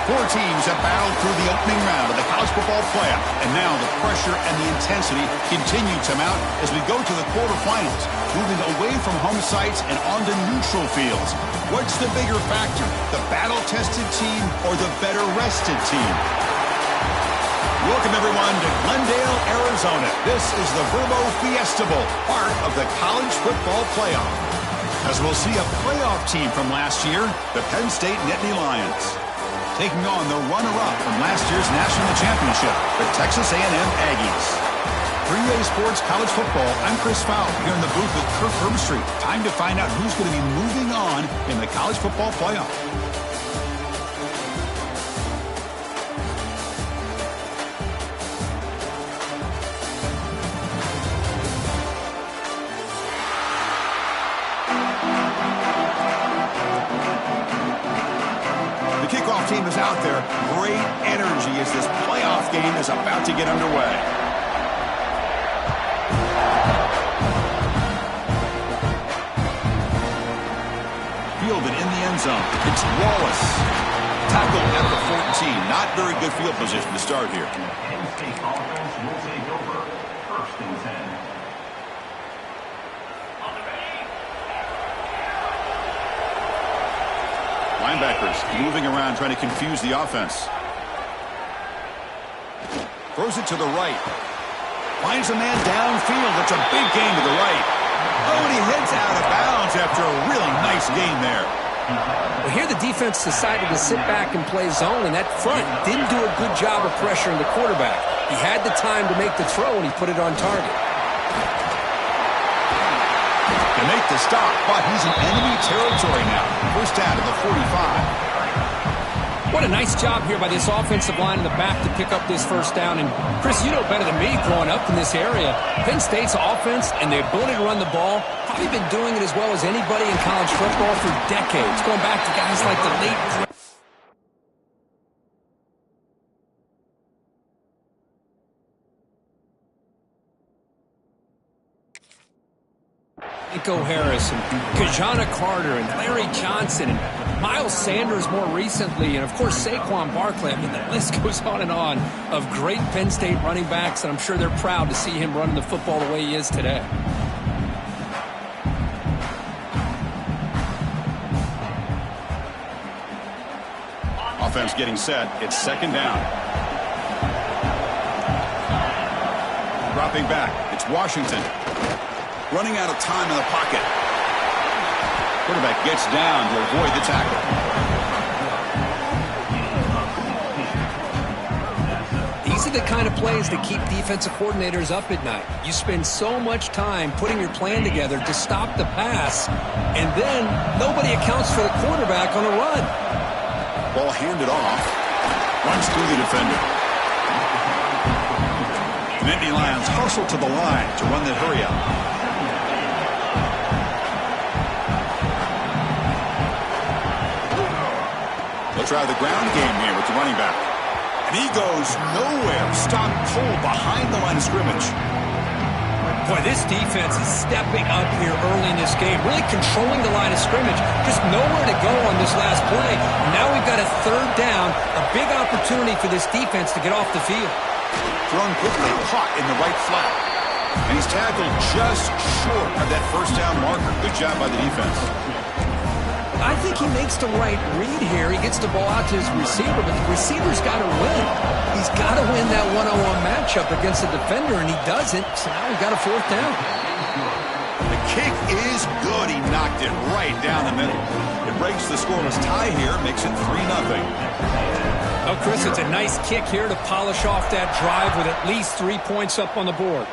Four teams have battled through the opening round of the college football playoff, and now the pressure and the intensity continue to mount as we go to the quarterfinals, moving away from home sites and onto neutral fields. What's the bigger factor, the battle-tested team or the better-rested team? Welcome, everyone, to Glendale, Arizona. This is the Verbo Fiesta Bowl, part of the college football playoff. As we'll see a playoff team from last year, the Penn State Nittany Lions, taking on the runner-up from last year's national championship, the Texas A&M Aggies. 3A Sports College Football, I'm Chris Fowle, here in the booth with Kirk Herbstreit. Time to find out who's going to be moving on in the college football playoff. Team is out there. Great energy as this playoff game is about to get underway. Fielded in the end zone. It's Wallace. Tackle at the 14. Not very good field position to start here. Penn State offense will take over. 1st and 10. Linebackers moving around, trying to confuse the offense. Throws it to the right. Finds a man downfield. It's a big gain to the right. Oh, and he heads out of bounds after a really nice gain there. Well, here the defense decided to sit back and play zone, and that front didn't do a good job of pressuring the quarterback. He had the time to make the throw, and he put it on target. Make the stop, but he's in enemy territory now. First down to the 45. What a nice job here by this offensive line in the back to pick up this first down. And, Chris, you know better than me growing up in this area, Penn State's offense and their ability to run the ball, probably been doing it as well as anybody in college football for decades, going back to guys like the late Harris and Kajana Carter and Larry Johnson and Miles Sanders more recently, and of course Saquon Barkley. I mean, the list goes on and on of great Penn State running backs, and I'm sure they're proud to see him running the football the way he is today. Offense getting set. It's 2nd down. Dropping back. It's Washington. Running out of time in the pocket. Quarterback gets down to avoid the tackle. These are the kind of plays that keep defensive coordinators up at night. You spend so much time putting your plan together to stop the pass, and then nobody accounts for the quarterback on a run. Ball handed off. Runs through the defender. The Nittany Lions hustle to the line to run the hurry up. They'll try the ground game here with the running back. And he goes nowhere. Stop cold behind the line of scrimmage. Boy, this defense is stepping up here early in this game, really controlling the line of scrimmage. Just nowhere to go on this last play. Now we've got a 3rd down, a big opportunity for this defense to get off the field. Thrown quickly, caught in the right flat. And he's tackled just short of that first down marker. Good job by the defense. I think he makes the right read here. He gets the ball out to his receiver, but the receiver's got to win. He's got to win that one-on-one matchup against the defender, and he doesn't. So now we've got a 4th down. The kick is good. He knocked it right down the middle. It breaks the scoreless tie here, makes it 3-0. Oh, Chris, it's a nice kick here to polish off that drive with at least 3 points up on the board.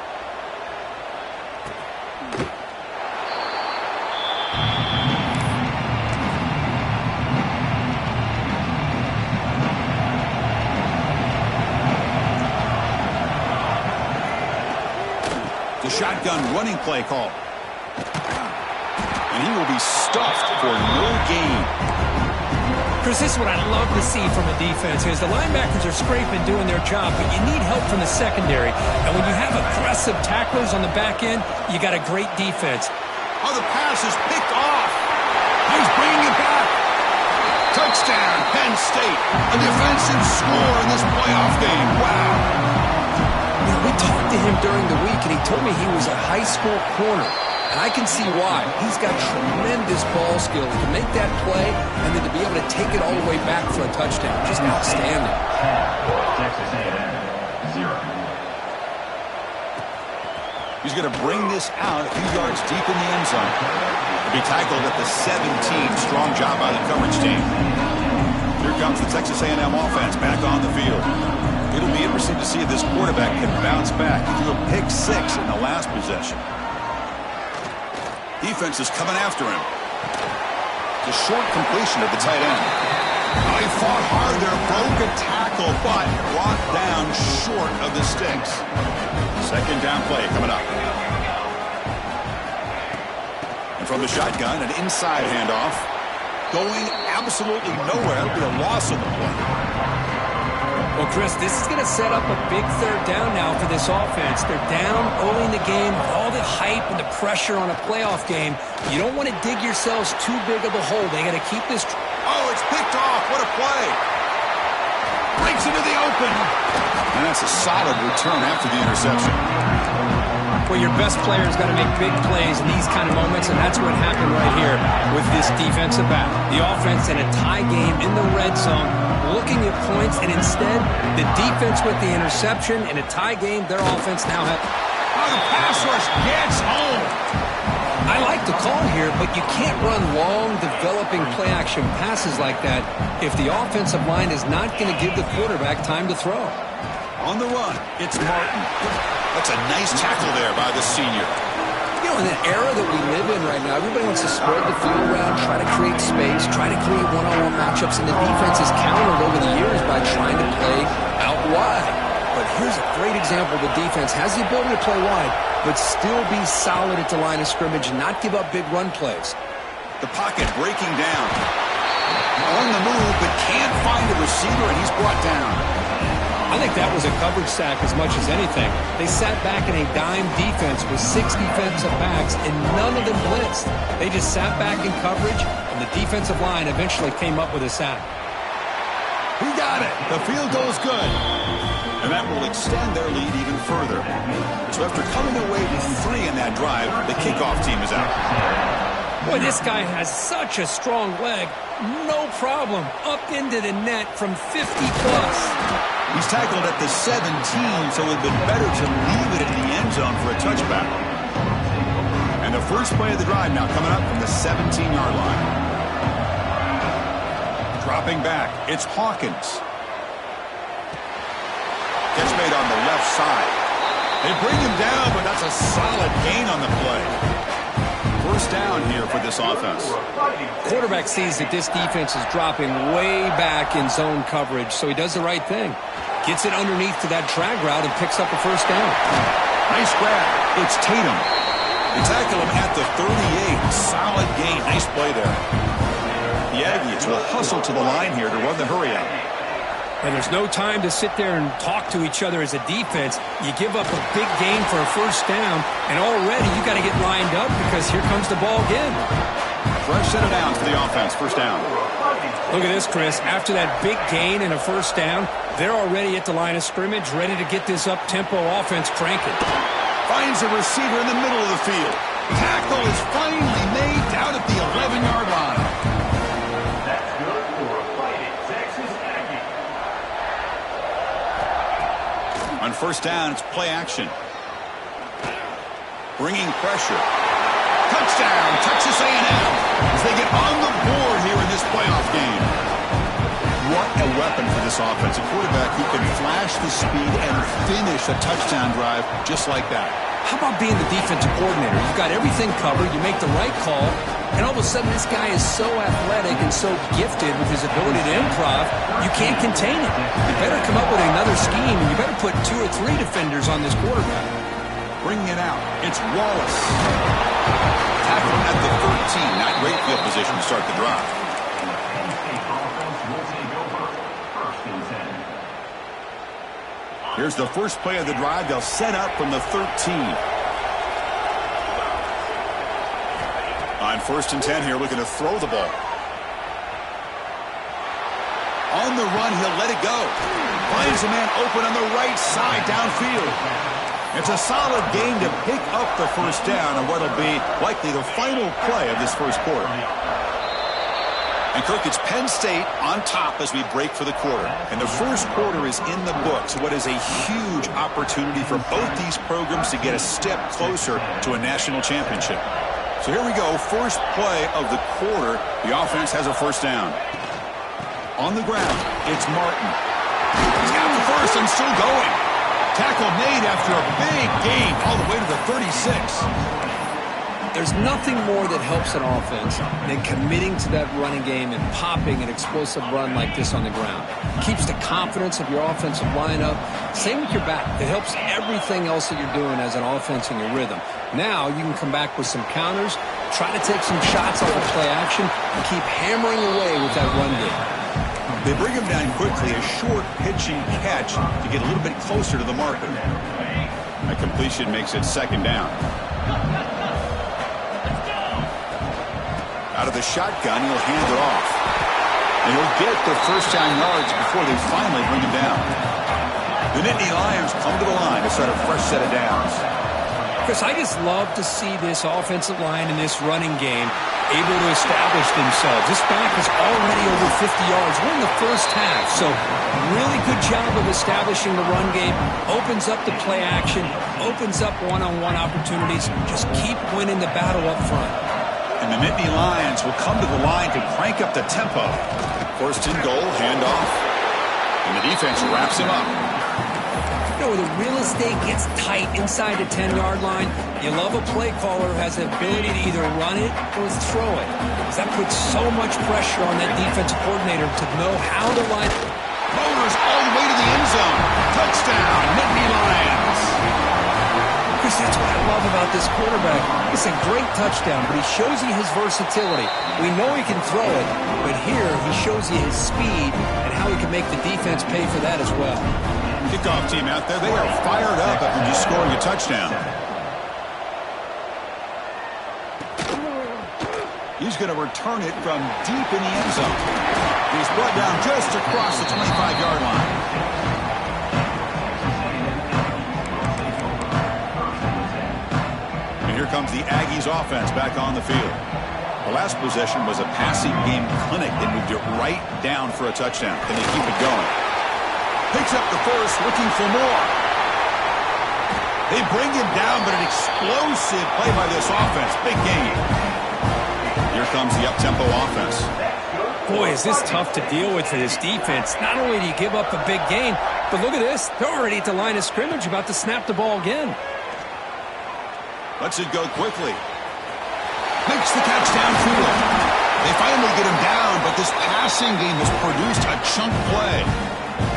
Shotgun running play call. And he will be stuffed for no gain. Chris, this is what I love to see from a defense is the linebackers are scraping, doing their job, but you need help from the secondary. And when you have aggressive tacklers on the back end, you got a great defense. Oh, the pass is picked off. He's bringing it back. Touchdown, Penn State, a defensive score in this playoff game. Wow. You know, we talked to him during the week, and he told me he was a high school corner. And I can see why. He's got tremendous ball skills to make that play and then to be able to take it all the way back for a touchdown. Just outstanding. Texas A&M, 0. He's going to bring this out a few yards deep in the end zone. He'll be tackled at the 17. Strong job by the coverage team. Here comes the Texas A&M offense back on the field. It'll be interesting to see if this quarterback can bounce back. He threw a pick 6 in the last possession. Defense is coming after him. The short completion of the tight end. Oh, he fought hard there, broke a tackle, but brought down short of the sticks. Second down play coming up. And from the shotgun, an inside handoff. Going absolutely nowhere. It'll be a loss on the play. Well, Chris, this is going to set up a big third down now for this offense. They're down early in the game with all the hype and the pressure on a playoff game. You don't want to dig yourselves too big of a hole. They got to keep this. Oh, it's picked off. What a play. Breaks into the open. And that's a solid return after the interception. Well, your best player's got to make big plays in these kind of moments, and that's what happened right here with this defensive back. The offense in a tie game in the red zone, looking at points, and instead, the defense with the interception in a tie game, their offense now has... Oh, the pass rush gets home. I like the call here, but you can't run long, developing play-action passes like that if the offensive line is not going to give the quarterback time to throw. On the run, it's Martin. That's a nice tackle there by the senior. You know, in the era that we live in right now, everybody wants to spread the field around, try to create space, try to create one-on-one matchups, and the defense is countered over the years by trying to play out wide. But here's a great example. The defense has the ability to play wide, but still be solid at the line of scrimmage and not give up big run plays. The pocket breaking down. On the move, but can't find a receiver, and he's brought down. I think that was a coverage sack as much as anything. They sat back in a dime defense with 6 defensive backs, and none of them blitzed. They just sat back in coverage, and the defensive line eventually came up with a sack. He got it. The field goes good. And that will extend their lead even further. So after coming away with 3 in that drive, the kickoff team is out. Boy, this guy has such a strong leg. No problem. Up into the net from 50-plus. He's tackled at the 17, so it would have been better to leave it in the end zone for a touchback. And the first play of the drive now coming up from the 17-yard line. Dropping back, it's Hawkins. Gets made on the left side. They bring him down, but that's a solid gain on the play. First down here for this offense. Quarterback sees that this defense is dropping way back in zone coverage, so he does the right thing. Gets it underneath to that drag route and picks up a first down. Nice grab. It's Tatum. They tackle him at the 38. Solid gain. Nice play there. The Aggies will hustle to the line here to run the hurry out. And there's no time to sit there and talk to each other as a defense. You give up a big gain for a first down, and already you got to get lined up because here comes the ball again. Fresh set of downs for the offense. First down. Look at this, Chris. After that big gain and a first down, they're already at the line of scrimmage, ready to get this up-tempo offense cranking. Finds a receiver in the middle of the field. Tackle is finally made down at the 11-yard line. That's good for a fighting Texas Aggie. On first down, it's play action. Bringing pressure. Touchdown, Texas A&M, as they get on the board here in this playoff game. What a weapon for this offense. A quarterback who can flash the speed and finish a touchdown drive just like that. How about being the defensive coordinator? You've got everything covered. You make the right call, and all of a sudden this guy is so athletic and so gifted with his ability to improv, you can't contain him. You better come up with another scheme, and you better put 2 or 3 defenders on this quarterback. Bringing it out, it's Wallace. Tackle at the 13. Not great field position to start the drive. Here's the first play of the drive. They'll set up from the 13. On first and 10 here, looking to throw the ball. On the run, he'll let it go. Finds a man open on the right side downfield. It's a solid game to pick up the first down on what will be likely the final play of this first quarter. And Kirk, it's Penn State on top as we break for the quarter. And the first quarter is in the books. What is a huge opportunity for both these programs to get a step closer to a national championship. So here we go. First play of the quarter. The offense has a first down. On the ground, it's Martin. He's got the first and still going. Tackle made after a big gain all the way to the 36. There's nothing more that helps an offense than committing to that running game and popping an explosive run like this on the ground. Keeps the confidence of your offensive lineup. Same with your back. It helps everything else that you're doing as an offense in your rhythm. Now you can come back with some counters, try to take some shots off of play action, and keep hammering away with that run game. They bring him down quickly, a short pitching catch to get a little bit closer to the marker. A completion makes it second down. Out of the shotgun, he'll hand it off. And he'll get the first down yards before they finally bring him down. The Nittany Lions come to the line to start a fresh set of downs. Chris, I just love to see this offensive line and this running game able to establish themselves. This back is already over 50 yards. We're in the first half, so really good job of establishing the run game. Opens up the play action, opens up one-on-one opportunities. Just keep winning the battle up front. And the Nittany Lions will come to the line to crank up the tempo. First and goal, handoff. And the defense wraps him up. You know, the real estate gets tight inside the 10-yard line. You love a play caller who has the ability to either run it or throw it. Because that puts so much pressure on that defensive coordinator to know how to line. Motors all the way to the end zone. Touchdown, Nittany Lions. Chris, that's what I love about this quarterback. It's a great touchdown, but he shows you his versatility. We know he can throw it, but here he shows you his speed and how he can make the defense pay for that as well. Kickoff team out there, they are fired up after just scoring a touchdown. He's going to return it from deep in the end zone. He's brought down just across the 25-yard line. Here comes the Aggies offense back on the field. The last possession was a passing game clinic. They moved it right down for a touchdown. Can they keep it going? Picks up the first, looking for more. They bring him down, but an explosive play by this offense. Big game. Here comes the up-tempo offense. Boy, is this tough to deal with for this defense. Not only do you give up a big gain, but look at this. They're already at the line of scrimmage about to snap the ball again. Lets it go quickly. Makes the catch downfield. They finally get him down, but this passing game has produced a chunk play.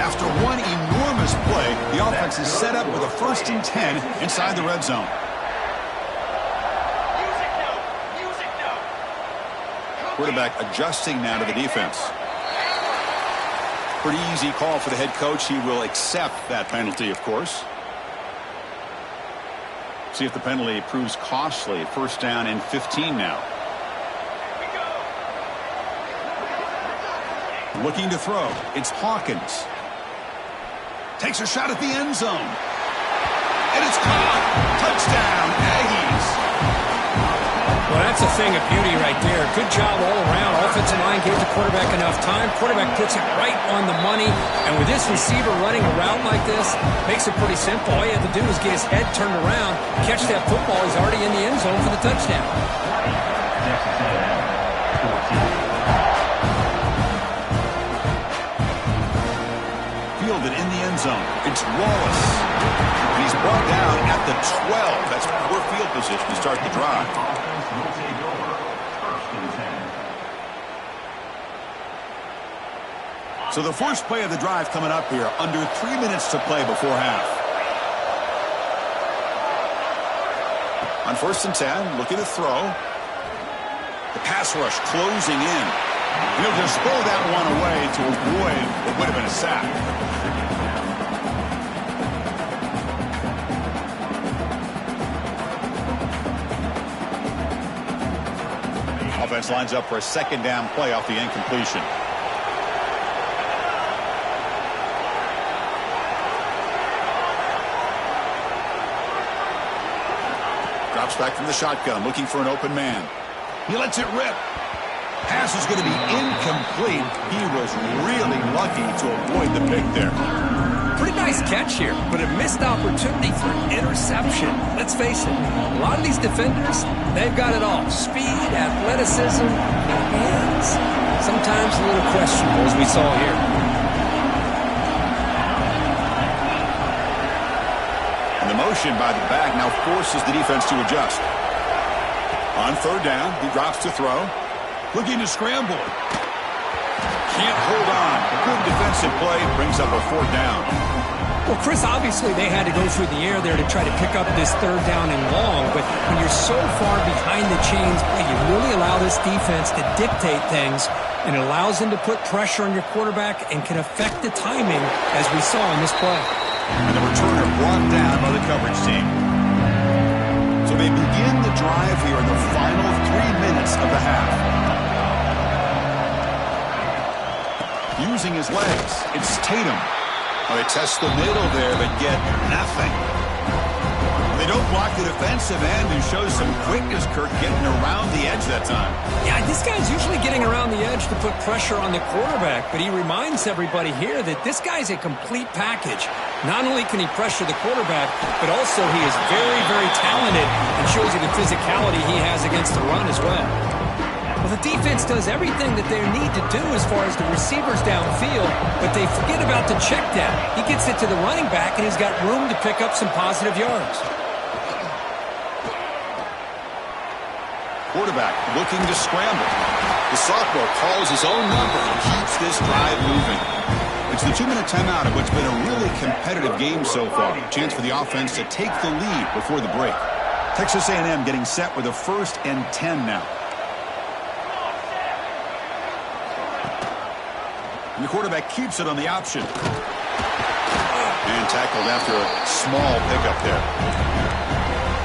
After one enormous play, the offense is set up with a 1st and 10 inside the red zone. Quarterback adjusting now to the defense. Pretty easy call for the head coach. He will accept that penalty, of course. See if the penalty proves costly. 1st down and 15 now. Looking to throw. It's Hawkins. Takes a shot at the end zone. And it's caught. Touchdown, Aggies. Well, that's a thing of beauty right there. Good job all around. Offensive line gave the quarterback enough time. Quarterback puts it right on the money. And with this receiver running a route like this, makes it pretty simple. All you have to do is get his head turned around, catch that football. He's already in the end zone for the touchdown. Fielded in the end zone. It's Wallace. And he's brought down at the 12. That's poor field position to start the drive. So the first play of the drive coming up here. Under 3 minutes to play before half. On 1st and 10, looking to throw. The pass rush closing in. He'll just throw that one away to avoid what would have been a sack. Offense lines up for a 2nd down play off the incompletion. Drops back from the shotgun, looking for an open man. He lets it rip. Pass is going to be incomplete. He was really lucky to avoid the pick there. Pretty nice catch here, but a missed opportunity for an interception. Let's face it, a lot of these defenders, they've got it all. Speed, athleticism, hands. Sometimes a little questionable, as we saw here. And the motion by the back now forces the defense to adjust. On third down, he drops to throw. Looking to scramble. Can't hold on. A good defensive play brings up a fourth down. Well, Chris, obviously they had to go through the air there to try to pick up this third down and long, but when you're so far behind the chains, you really allow this defense to dictate things, and it allows them to put pressure on your quarterback and can affect the timing, as we saw in this play. And the returner brought down by the coverage team. So they begin the drive here in the final 3 minutes of the half. Using his legs, it's Tatum. Oh, they test the middle there, but get nothing. They don't block the defensive end and show some quickness, Kirk, getting around the edge that time. Yeah, this guy's usually getting around the edge to put pressure on the quarterback, but he reminds everybody here that this guy's a complete package. Not only can he pressure the quarterback, but also he is very, very talented and shows you the physicality he has against the run as well. Well, the defense does everything that they need to do as far as the receivers downfield, but they forget about the check down. He gets it to the running back, and he's got room to pick up some positive yards. Quarterback looking to scramble. The sophomore calls his own number and keeps this drive moving. It's the 2-minute timeout of what's been a really competitive game so far. Chance for the offense to take the lead before the break. Texas A&M getting set with a 1st and 10 now. And the quarterback keeps it on the option. And tackled after a small pickup there.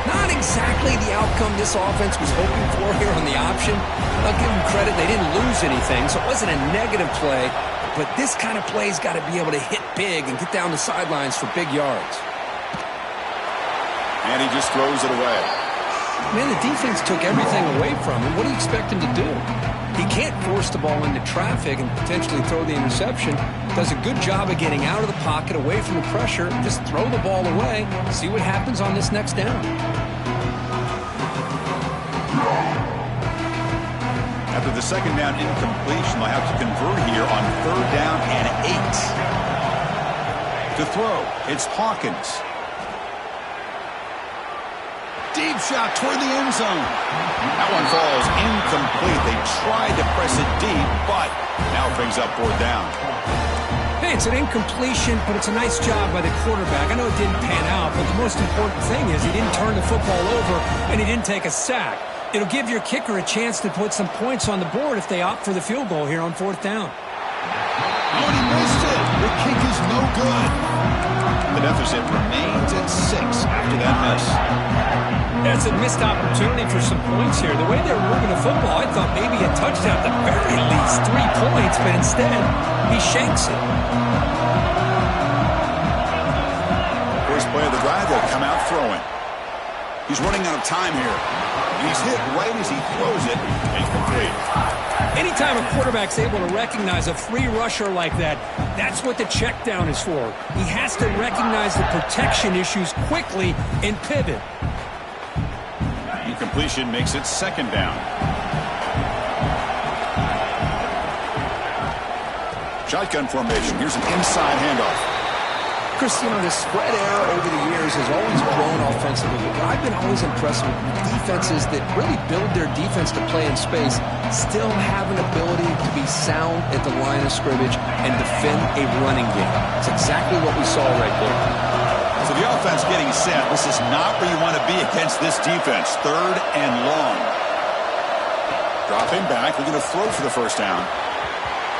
Not exactly the outcome this offense was hoping for here on the option. I'll give them credit, they didn't lose anything, so it wasn't a negative play. But this kind of play's got to be able to hit big and get down the sidelines for big yards. And he just throws it away. Man, the defense took everything away from him. What do you expect him to do? He can't force the ball into traffic and potentially throw the interception. Does a good job of getting out of the pocket, away from the pressure. Just throw the ball away. See what happens on this next down. After the second down incompletion, they'll have to convert here on 3rd down and 8. To throw, it's Hawkins. Deep shot toward the end zone. That one falls incomplete. They tried to press it deep, but now brings up 4th down. Hey, it's an incompletion, but it's a nice job by the quarterback. I know it didn't pan out, but the most important thing is he didn't turn the football over and he didn't take a sack. It'll give your kicker a chance to put some points on the board if they opt for the field goal here on 4th down. Oh, and he missed it. The kick is no good. The deficit remains at 6 after that miss. That's a missed opportunity for some points here. The way they're moving the football, I thought maybe a touchdown, at the very least 3 points, but instead, he shanks it. First play of the drive, they'll come out throwing. He's running out of time here. He's hit right as he throws it. Incomplete. Anytime a quarterback's able to recognize a free rusher like that, that's what the check down is for. He has to recognize the protection issues quickly and pivot. Incompletion makes it 2nd down. Shotgun formation. Here's an inside handoff. Chris, you know, the spread error over the years has always grown offensively, but I've been always impressed with defenses that really build their defense to play in space, still have an ability to be sound at the line of scrimmage and defend a running game. It's exactly what we saw right there. So the offense getting set. This is not where you want to be against this defense. 3rd and long. Dropping back. We're going to throw for the 1st down.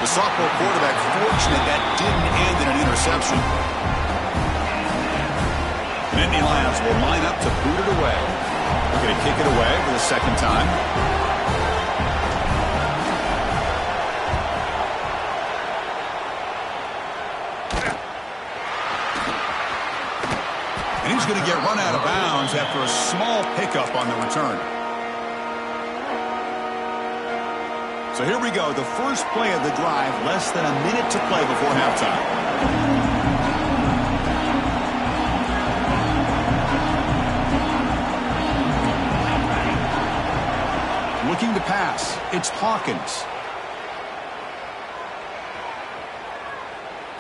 The sophomore quarterback fortunate that didn't end in an interception. Nittany Lions will line up to boot it away. We're going to kick it away for the 2nd time. going to get run out of bounds after a small pickup on the return. So here we go, the first play of the drive, less than a minute to play before halftime. Looking to pass, it's Hawkins.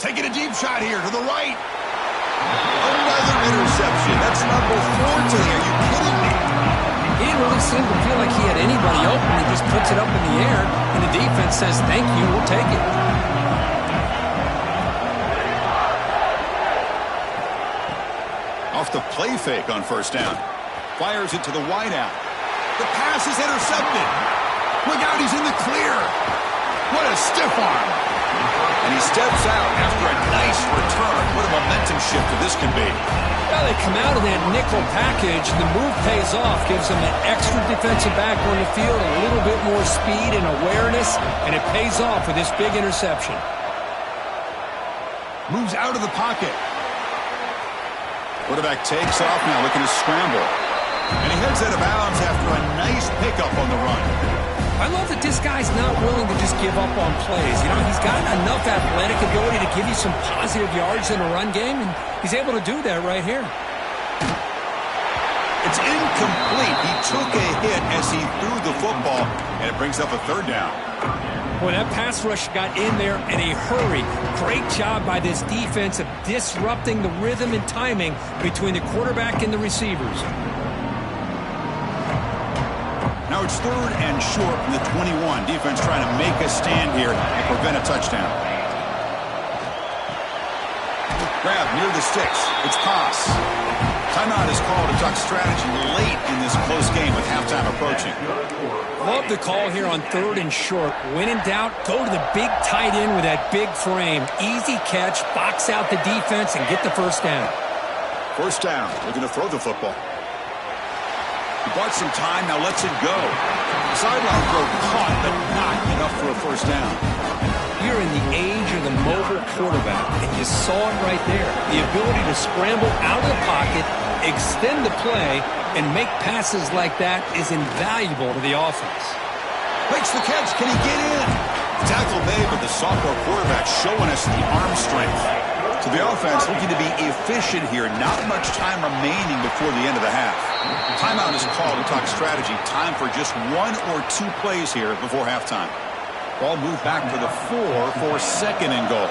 Taking a deep shot here to the right. Another interception. That's number 4 today. Are you kidding me? He didn't really seem to feel like he had anybody open. He just puts it up in the air, and the defense says, thank you, we'll take it. Off the play fake on first down. Fires it to the wideout. The pass is intercepted. Look out, he's in the clear. What a stiff arm. And he steps out after a nice return. What a momentum shifter this can be. Well, they come out of that nickel package. The move pays off, gives them an extra defensive back on the field, a little bit more speed and awareness, and it pays off with this big interception. Moves out of the pocket. Quarterback takes off now, looking to scramble. And he heads out of bounds after a nice pickup on the run. I love that this guy's not willing to just give up on plays. You know, he's got enough athletic ability to give you some positive yards in a run game, and he's able to do that right here. It's incomplete. He took a hit as he threw the football, and it brings up a third down. Boy, that pass rush got in there in a hurry. Great job by this defense of disrupting the rhythm and timing between the quarterback and the receivers. Now it's 3rd and short from the 21. Defense trying to make a stand here and prevent a touchdown. Grab near the sticks. It's pass. Timeout is called to talk strategy late in this close game with halftime approaching. Love the call here on 3rd and short. When in doubt, go to the big tight end with that big frame. Easy catch, box out the defense, and get the first down. First down. Looking to throw the football. He bought some time, now lets it go. Sideline throw caught, but not enough for a first down. You're in the age of the mobile quarterback, and you saw it right there. The ability to scramble out of the pocket, extend the play, and make passes like that is invaluable to the offense. Makes the catch. Can he get in? Tackle made, but the sophomore quarterback showing us the arm strength. So the offense looking to be efficient here. Not much time remaining before the end of the half. Timeout is called to talk strategy. Time for just 1 or 2 plays here before halftime. Ball moved back to the 4 for 2nd and goal.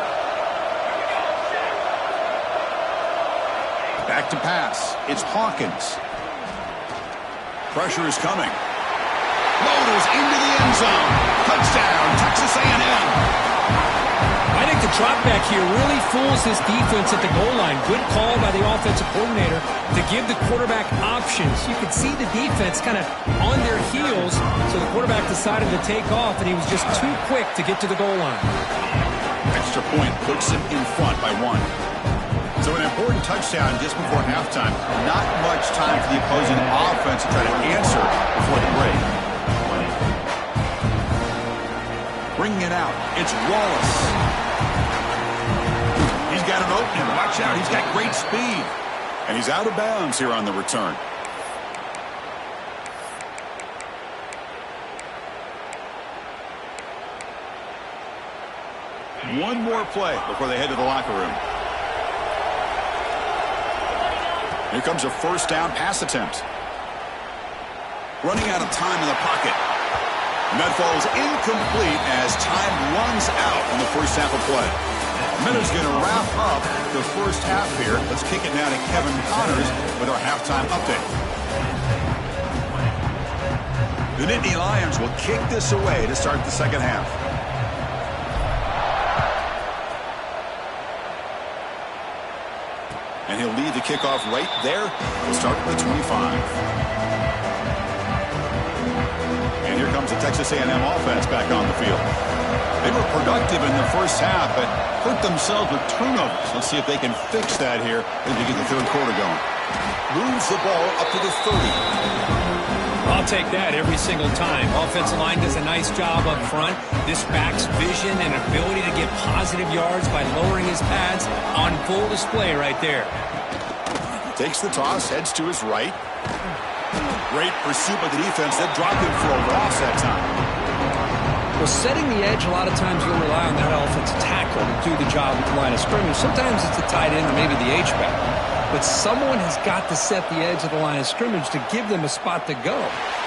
Back to pass. It's Hawkins. Pressure is coming. Loaders into the end zone. Touchdown, Texas A&M. I think the drop back here really fools this defense at the goal line. Good call by the offensive coordinator to give the quarterback options. You could see the defense kind of on their heels, so the quarterback decided to take off, and he was just too quick to get to the goal line. Extra point puts him in front by 1. So an important touchdown just before halftime. Not much time for the opposing offense to try to answer before the break. Bringing it out, it's Wallace. He's got an opening. Watch out, he's got great speed. And he's out of bounds here on the return. One more play before they head to the locker room. Here comes a first down pass attempt. Running out of time in the pocket. And that falls incomplete as time runs out in the first half of play. Miller's going to wrap up the first half here. Let's kick it now to Kevin Connors with our halftime update. The Nittany Lions will kick this away to start the second half. And he'll lead the kickoff right there. We'll start at the 25. And here comes the Texas A&M offense back on the field. They were productive in the first half, but hurt themselves with turnovers. Let's see if they can fix that here as we get the third quarter going. Moves the ball up to the 30. I'll take that every single time. Offensive line does a nice job up front. This back's vision and ability to get positive yards by lowering his pads on full display right there. Takes the toss, heads to his right. Great pursuit by the defense. That dropped him for a loss that time. Well, setting the edge, a lot of times you'll rely on that offensive tackle to do the job at the line of scrimmage. Sometimes it's the tight end or maybe the H-back. But someone has got to set the edge of the line of scrimmage to give them a spot to go.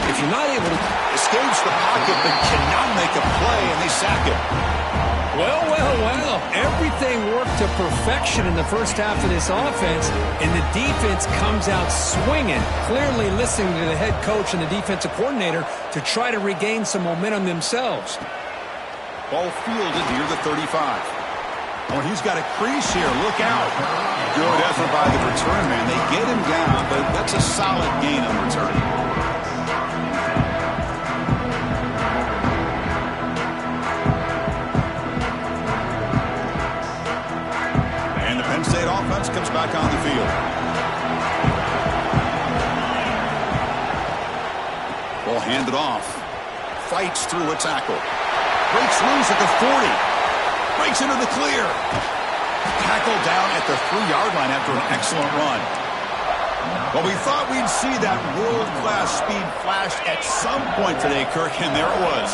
If you're not able to... Escapes the pocket but cannot make a play, and they sack him. Well, well, well. Everything worked to perfection in the first half of this offense, and the defense comes out swinging, clearly listening to the head coach and the defensive coordinator to try to regain some momentum themselves. Ball fielded near the 35. Oh, he's got a crease here. Look out. Good effort by the return man. They get him down, but that's a solid gain on return. And the Penn State offense comes back on the field. Ball handed off. Fights through a tackle. Breaks loose at the 40. Breaks into the clear. Tackled down at the 3-yard line after an excellent run. Well, we thought we'd see that world-class speed flash at some point today, Kirk, and there it was.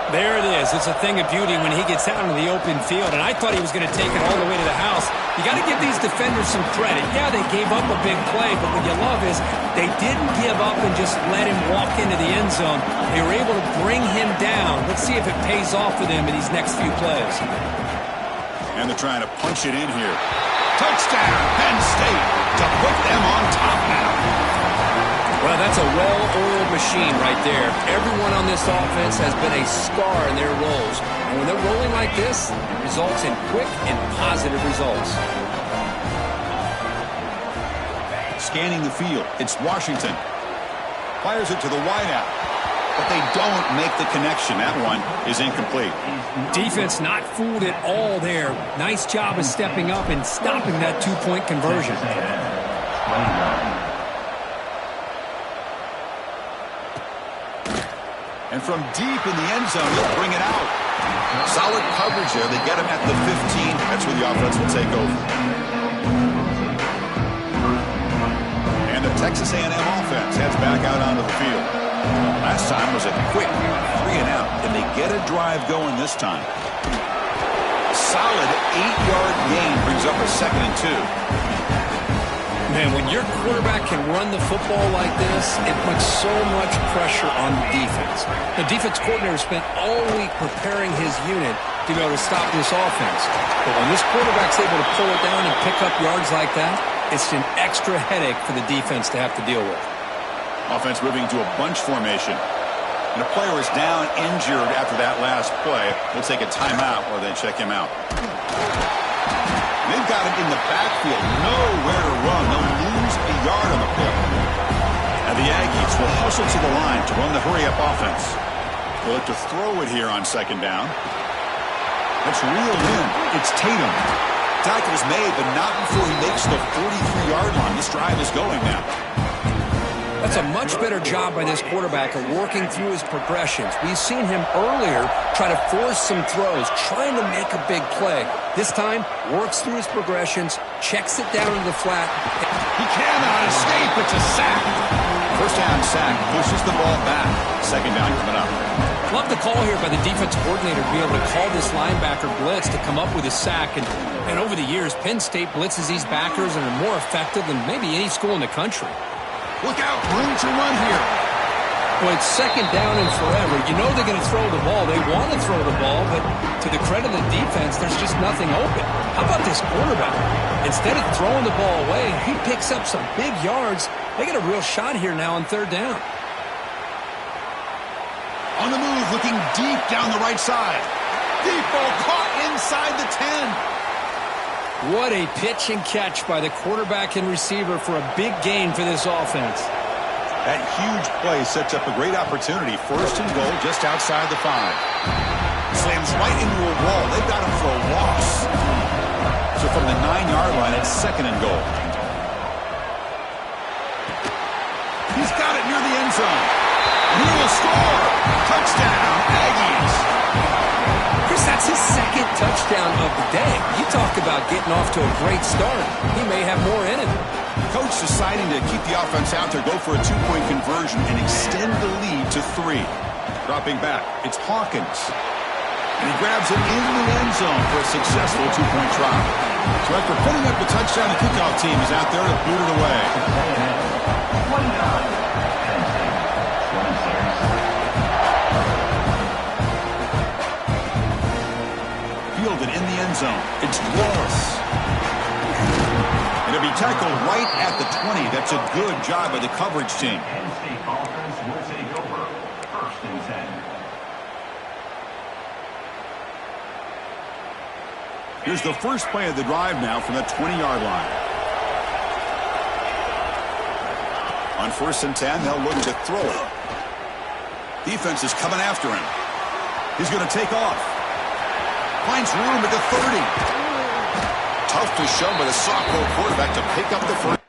There it is. It's a thing of beauty when he gets out into the open field, and I thought he was going to take it all the way to the house. You got to give these defenders some credit. Yeah, they gave up a big play, but what you love is they didn't give up and just let him walk into the end zone. They were able to bring him down. Let's see if it pays off for them in these next few plays. And they're trying to punch it in here. Touchdown, Penn State, to put them on top now. Well, that's a well-oiled machine right there. Everyone on this offense has been a star in their roles. And when they're rolling like this, it results in quick and positive results. Scanning the field, it's Washington. Fires it to the wideout. But they don't make the connection. That one is incomplete. Defense not fooled at all there. Nice job of stepping up and stopping that two-point conversion. And from deep in the end zone, he'll bring it out. Solid coverage there. They get him at the 15. That's where the offense will take over. And the Texas A&M offense heads back out onto the field. Last time was a quick 3-and-out, and they get a drive going this time. A solid 8-yard gain brings up a 2nd and 2. Man, when your quarterback can run the football like this, it puts so much pressure on the defense. The defense coordinator spent all week preparing his unit to be able to stop this offense. But when this quarterback's able to pull it down and pick up yards like that, it's an extra headache for the defense to have to deal with. Offense moving to a bunch formation. And a player is down injured after that last play. They'll take a timeout or they check him out. They've got him in the backfield. Nowhere to run. They'll lose a yard on the play. And the Aggies will hustle to the line to run the hurry-up offense. They'll look to throw it here on 2nd down. That's reeled in. It's Tatum. Tackle's made, but not before he makes the 43-yard line. This drive is going now. That's a much better job by this quarterback of working through his progressions. We've seen him earlier try to force some throws, trying to make a big play. This time, works through his progressions, checks it down into the flat. He cannot escape. It's a sack. First down sack, pushes the ball back. 2nd down coming up. Love the call here by the defense coordinator to be able to call this linebacker blitz to come up with a sack. And over the years, Penn State blitzes these backers and are more effective than maybe any school in the country. Look out, room to run here. Well, it's 2nd down and forever. You know they're going to throw the ball. They want to throw the ball, but to the credit of the defense, there's just nothing open. How about this quarterback? Instead of throwing the ball away, he picks up some big yards. They get a real shot here now on 3rd down. On the move, looking deep down the right side. Deep ball caught inside the 10. What a pitch and catch by the quarterback and receiver for a big gain for this offense. That huge play sets up a great opportunity. 1st and goal just outside the 5. Slams right into a wall. They've got him for a loss. So from the 9-yard line, it's 2nd and goal. He's got it near the end zone. And he will score. Touchdown, Aggies. Chris, that's his 2nd touchdown of the day. You talk about getting gotten off to a great start. He may have more in him. Coach deciding to keep the offense out there, go for a two-point conversion, and extend the lead to 3. Dropping back, it's Hawkins. And he grabs it in the end zone for a successful two-point try. So after putting up the touchdown, the kickoff team is out there to boot it away. Fielded in the end zone. It's Wallace. And it'll be tackled right at the 20. That's a good job by the coverage team. Penn State offense will take over. 1st and 10. Here's the first play of the drive now from the 20-yard line. On 1st and 10, they'll look to throw it. Defense is coming after him. He's going to take off. Finds room at the 30. Tough to show by the sophomore quarterback to pick up the first.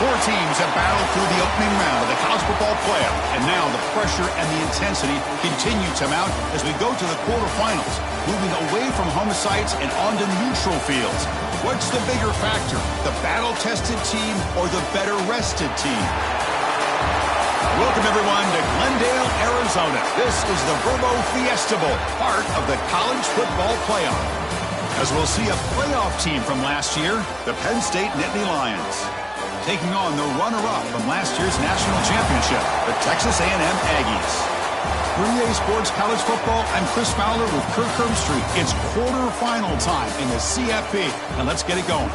Four teams have battled through the opening round of the college football playoff, and now the pressure and the intensity continue to mount as we go to the quarterfinals, moving away from home sites and onto neutral fields. What's the bigger factor, the battle-tested team or the better-rested team? Welcome, everyone, to Glendale, Arizona. This is the Verbo Fiesta Bowl, part of the college football playoff. As we'll see a playoff team from last year, the Penn State Nittany Lions, taking on the runner-up from last year's national championship, the Texas A&M Aggies. 3A Sports College Football, I'm Chris Fowler with Kirk Herbstreit. It's quarterfinal time in the CFP, and let's get it going.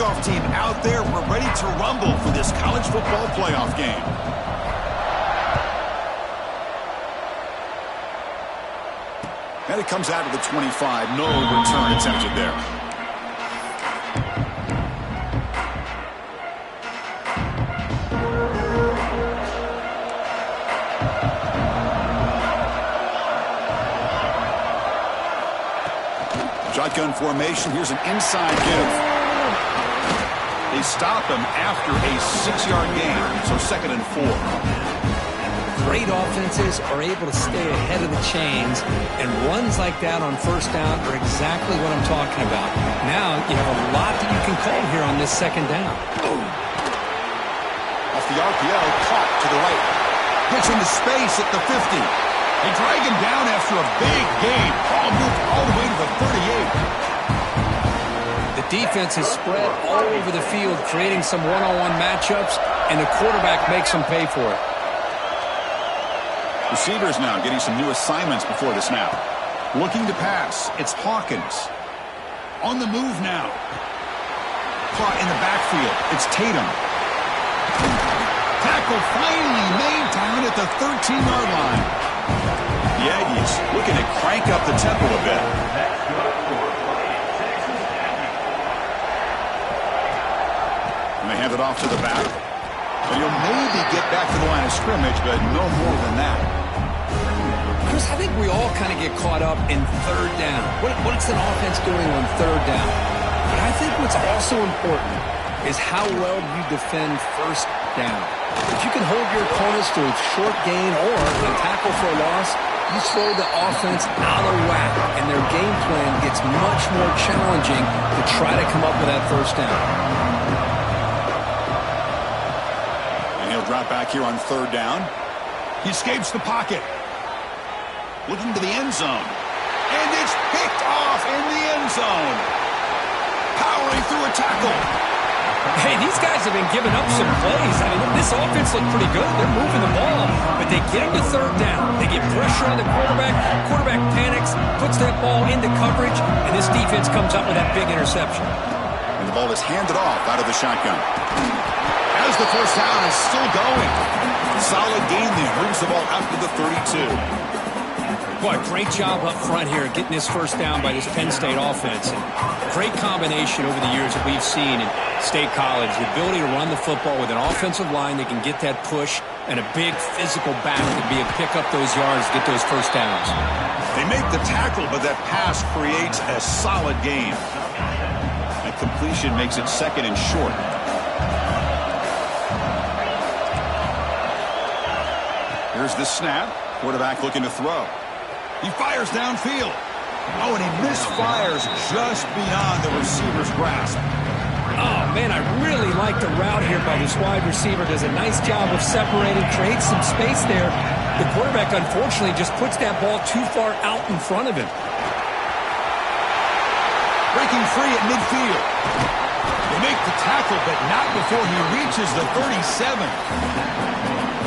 kickoff team out there. We're ready to rumble for this college football playoff game. And it comes out of the 25. No return attempted there. Shotgun formation. Here's an inside give. They stop him after a 6-yard gain. So 2nd and 4. Great offenses are able to stay ahead of the chains, and runs like that on first down are exactly what I'm talking about. Now you have a lot that you can call here on this 2nd down. Off the RPO, caught to the right. Gets into space at the 50. They drag him down after a big gain. Ball moved all the way to the 38. The defense is spread all over the field, creating some one-on-one matchups, and the quarterback makes them pay for it. Receivers now getting some new assignments before the snap. Looking to pass. It's Hawkins. On the move now. Caught in the backfield. It's Tatum. Tackle finally made down at the 13-yard line. The Aggies looking to crank up the tempo a bit. And they hand it off to the back. And he'll maybe get back to the line of scrimmage, but no more than that. Chris, I think we all kind of get caught up in 3rd down. What's an offense doing on 3rd down? But I think what's also important is how well you defend 1st down. If you can hold your opponents to a short gain or a tackle for a loss, you throw the offense out of whack, and their game plan gets much more challenging to try to come up with that 1st down. And he'll drop back here on 3rd down. He escapes the pocket. Looking to the end zone. And it's picked off in the end zone. Powering through a tackle. Hey, these guys have been giving up some plays. I mean, this offense looked pretty good. They're moving the ball, but they get him to 3rd down. They get pressure on the quarterback. Quarterback panics, puts that ball into coverage, and this defense comes up with that big interception. And the ball is handed off out of the shotgun. As the 1st down is still going. Solid gain there. Moves the ball out to the 32. Boy, great job up front here getting this 1st down by this Penn State offense. And great combination over the years that we've seen in State College. The ability to run the football with an offensive line that can get that push and a big physical back to be able to pick up those yards, get those 1st downs. They make the tackle, but that pass creates a solid gain. That completion makes it 2nd and short. Here's the snap. Quarterback looking to throw. He fires downfield. Oh, and he misfires just beyond the receiver's grasp. Oh, man, I really like the route here by this wide receiver. Does a nice job of separating, creates some space there. The quarterback, unfortunately, just puts that ball too far out in front of him. Breaking free at midfield. They make the tackle, but not before he reaches the 37.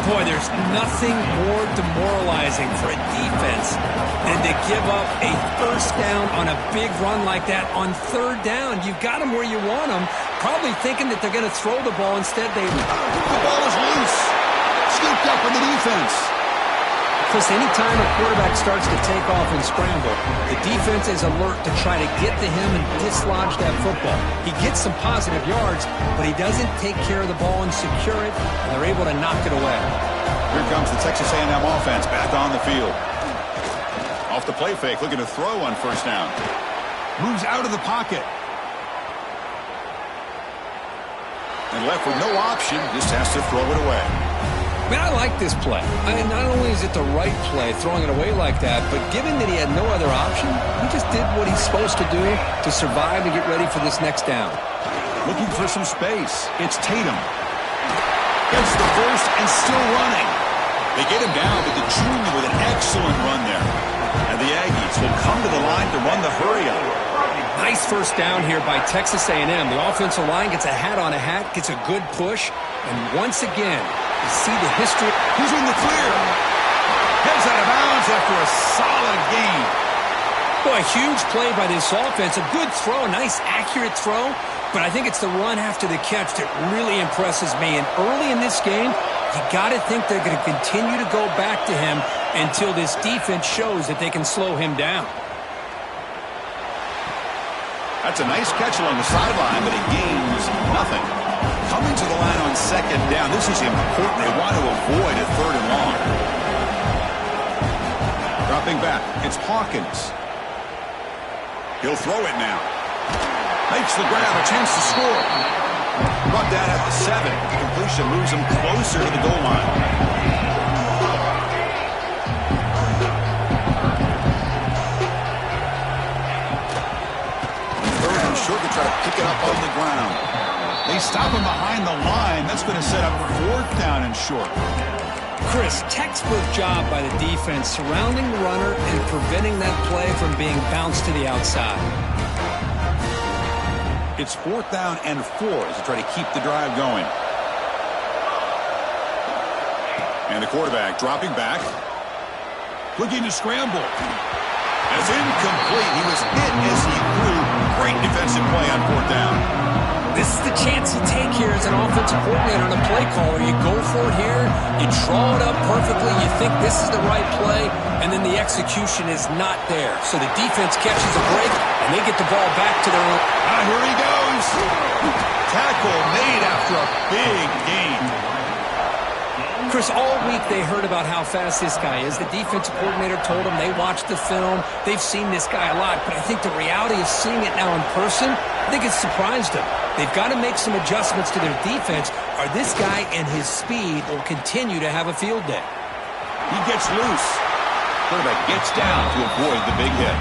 Boy, there's nothing more demoralizing for a defense than to give up a 1st down on a big run like that on 3rd down. You've got them where you want them, probably thinking that they're going to throw the ball. Instead, the ball is loose. Scooped up in the defense. Chris, anytime a quarterback starts to take off and scramble, the defense is alert to try to get to him and dislodge that football. He gets some positive yards, but he doesn't take care of the ball and secure it, and they're able to knock it away. Here comes the Texas A&M offense back on the field. Off the play fake, looking to throw on 1st down. Moves out of the pocket. And left with no option, just has to throw it away. Man, I like this play. I mean, not only is it the right play, throwing it away like that, but given that he had no other option, he just did what he's supposed to do to survive and get ready for this next down. Looking for some space. It's Tatum. Gets the first and still running. They get him down, but the junior with an excellent run there. And the Aggies will come to the line to run the hurry-up. Nice 1st down here by Texas A&M. The offensive line gets a hat on a hat, gets a good push, and once again, you see the history. He's in the clear. Heads out of bounds after a solid gain. Boy, a huge play by this offense. A good throw, a nice accurate throw. but I think it's the run after the catch that really impresses me. And early in this game, you got to think they're going to continue to go back to him until this defense shows that they can slow him down. That's a nice catch along the sideline, but it gains nothing. Coming to the line on second down, this is important. They want to avoid a third and long. Dropping back, it's Hawkins. He'll throw it now. Makes the grab, a chance to score. Brought down at the 7. The completion moves him closer to the goal line. Third and short to try to pick it up on the ground. They stop him behind the line. That's going to set up 4th down and short. Chris, textbook job by the defense surrounding the runner and preventing that play from being bounced to the outside. It's 4th down and 4 as they try to keep the drive going. And the quarterback dropping back. Looking to scramble. It's incomplete. He was hit as he threw. Great defensive play on 4th down. This is the chance you take here as an offensive coordinator and a play caller. You go for it here, you draw it up perfectly, you think this is the right play, and then the execution is not there. So the defense catches a break, and they get the ball back to their own. Here he goes. Tackle made after a big gain. Chris, all week they heard about how fast this guy is. The defensive coordinator told them they watched the film. They've seen this guy a lot, but I think the reality of seeing it now in person, I think it's surprised them. They've got to make some adjustments to their defense, or this guy and his speed will continue to have a field day. He gets loose. Quarterback gets down to avoid the big hit.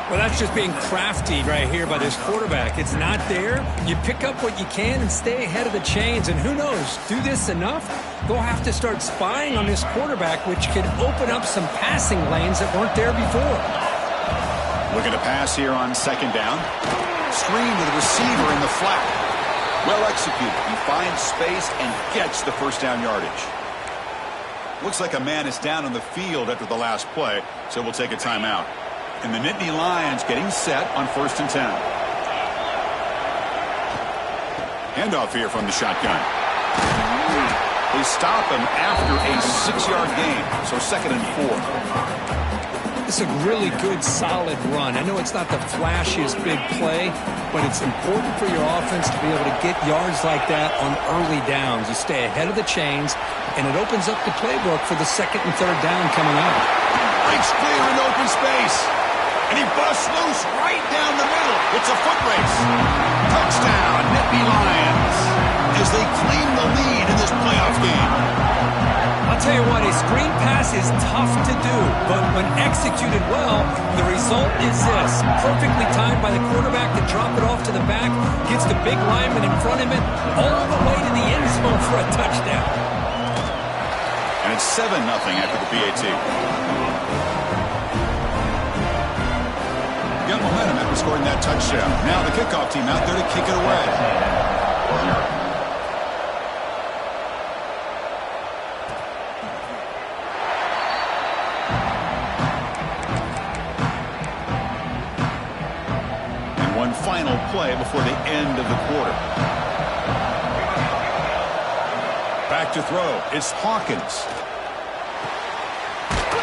Well, that's just being crafty right here by this quarterback. It's not there. You pick up what you can and stay ahead of the chains. And who knows, do this enough, they'll have to start spying on this quarterback, which could open up some passing lanes that weren't there before. Looking to pass here on 2nd down. Screen to the receiver in the flat. Well executed. He finds space and gets the 1st down yardage. Looks like a man is down on the field after the last play, so we'll take a timeout. And the Nittany Lions getting set on 1st and 10. Handoff here from the shotgun. They stop him after a 6-yard gain, so 2nd and 4. It's a really good, solid run. I know it's not the flashiest big play, but it's important for your offense to be able to get yards like that on early downs. You stay ahead of the chains, and it opens up the playbook for the 2nd and 3rd down coming up. Breaks clear in open space. And he busts loose right down the middle. It's a foot race. Touchdown, Nittany Lions, as they claim the lead in this playoff game. I'll tell you what, a screen pass is tough to do, but when executed well, the result is this. Perfectly timed by the quarterback to drop it off to the back, gets the big lineman in front of him, all the way to the end zone for a touchdown. And it's 7-0 after the PAT. Got momentum after scoring that touchdown. Now the kickoff team out there to kick it away. And one final play before the end of the quarter. Back to throw. It's Hawkins.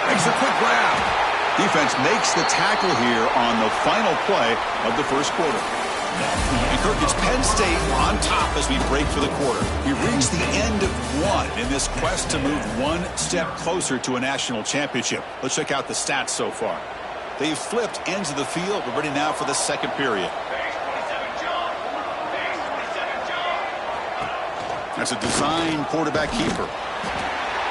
Makes a quick grab. Defense makes the tackle here on the final play of the 1st quarter. And Kirk, it's Penn State on top as we break for the quarter. We reach the end of 1 in this quest to move one step closer to a national championship. Let's check out the stats so far. They've flipped ends of the field. We're ready now for the 2nd period. That's a design quarterback keeper.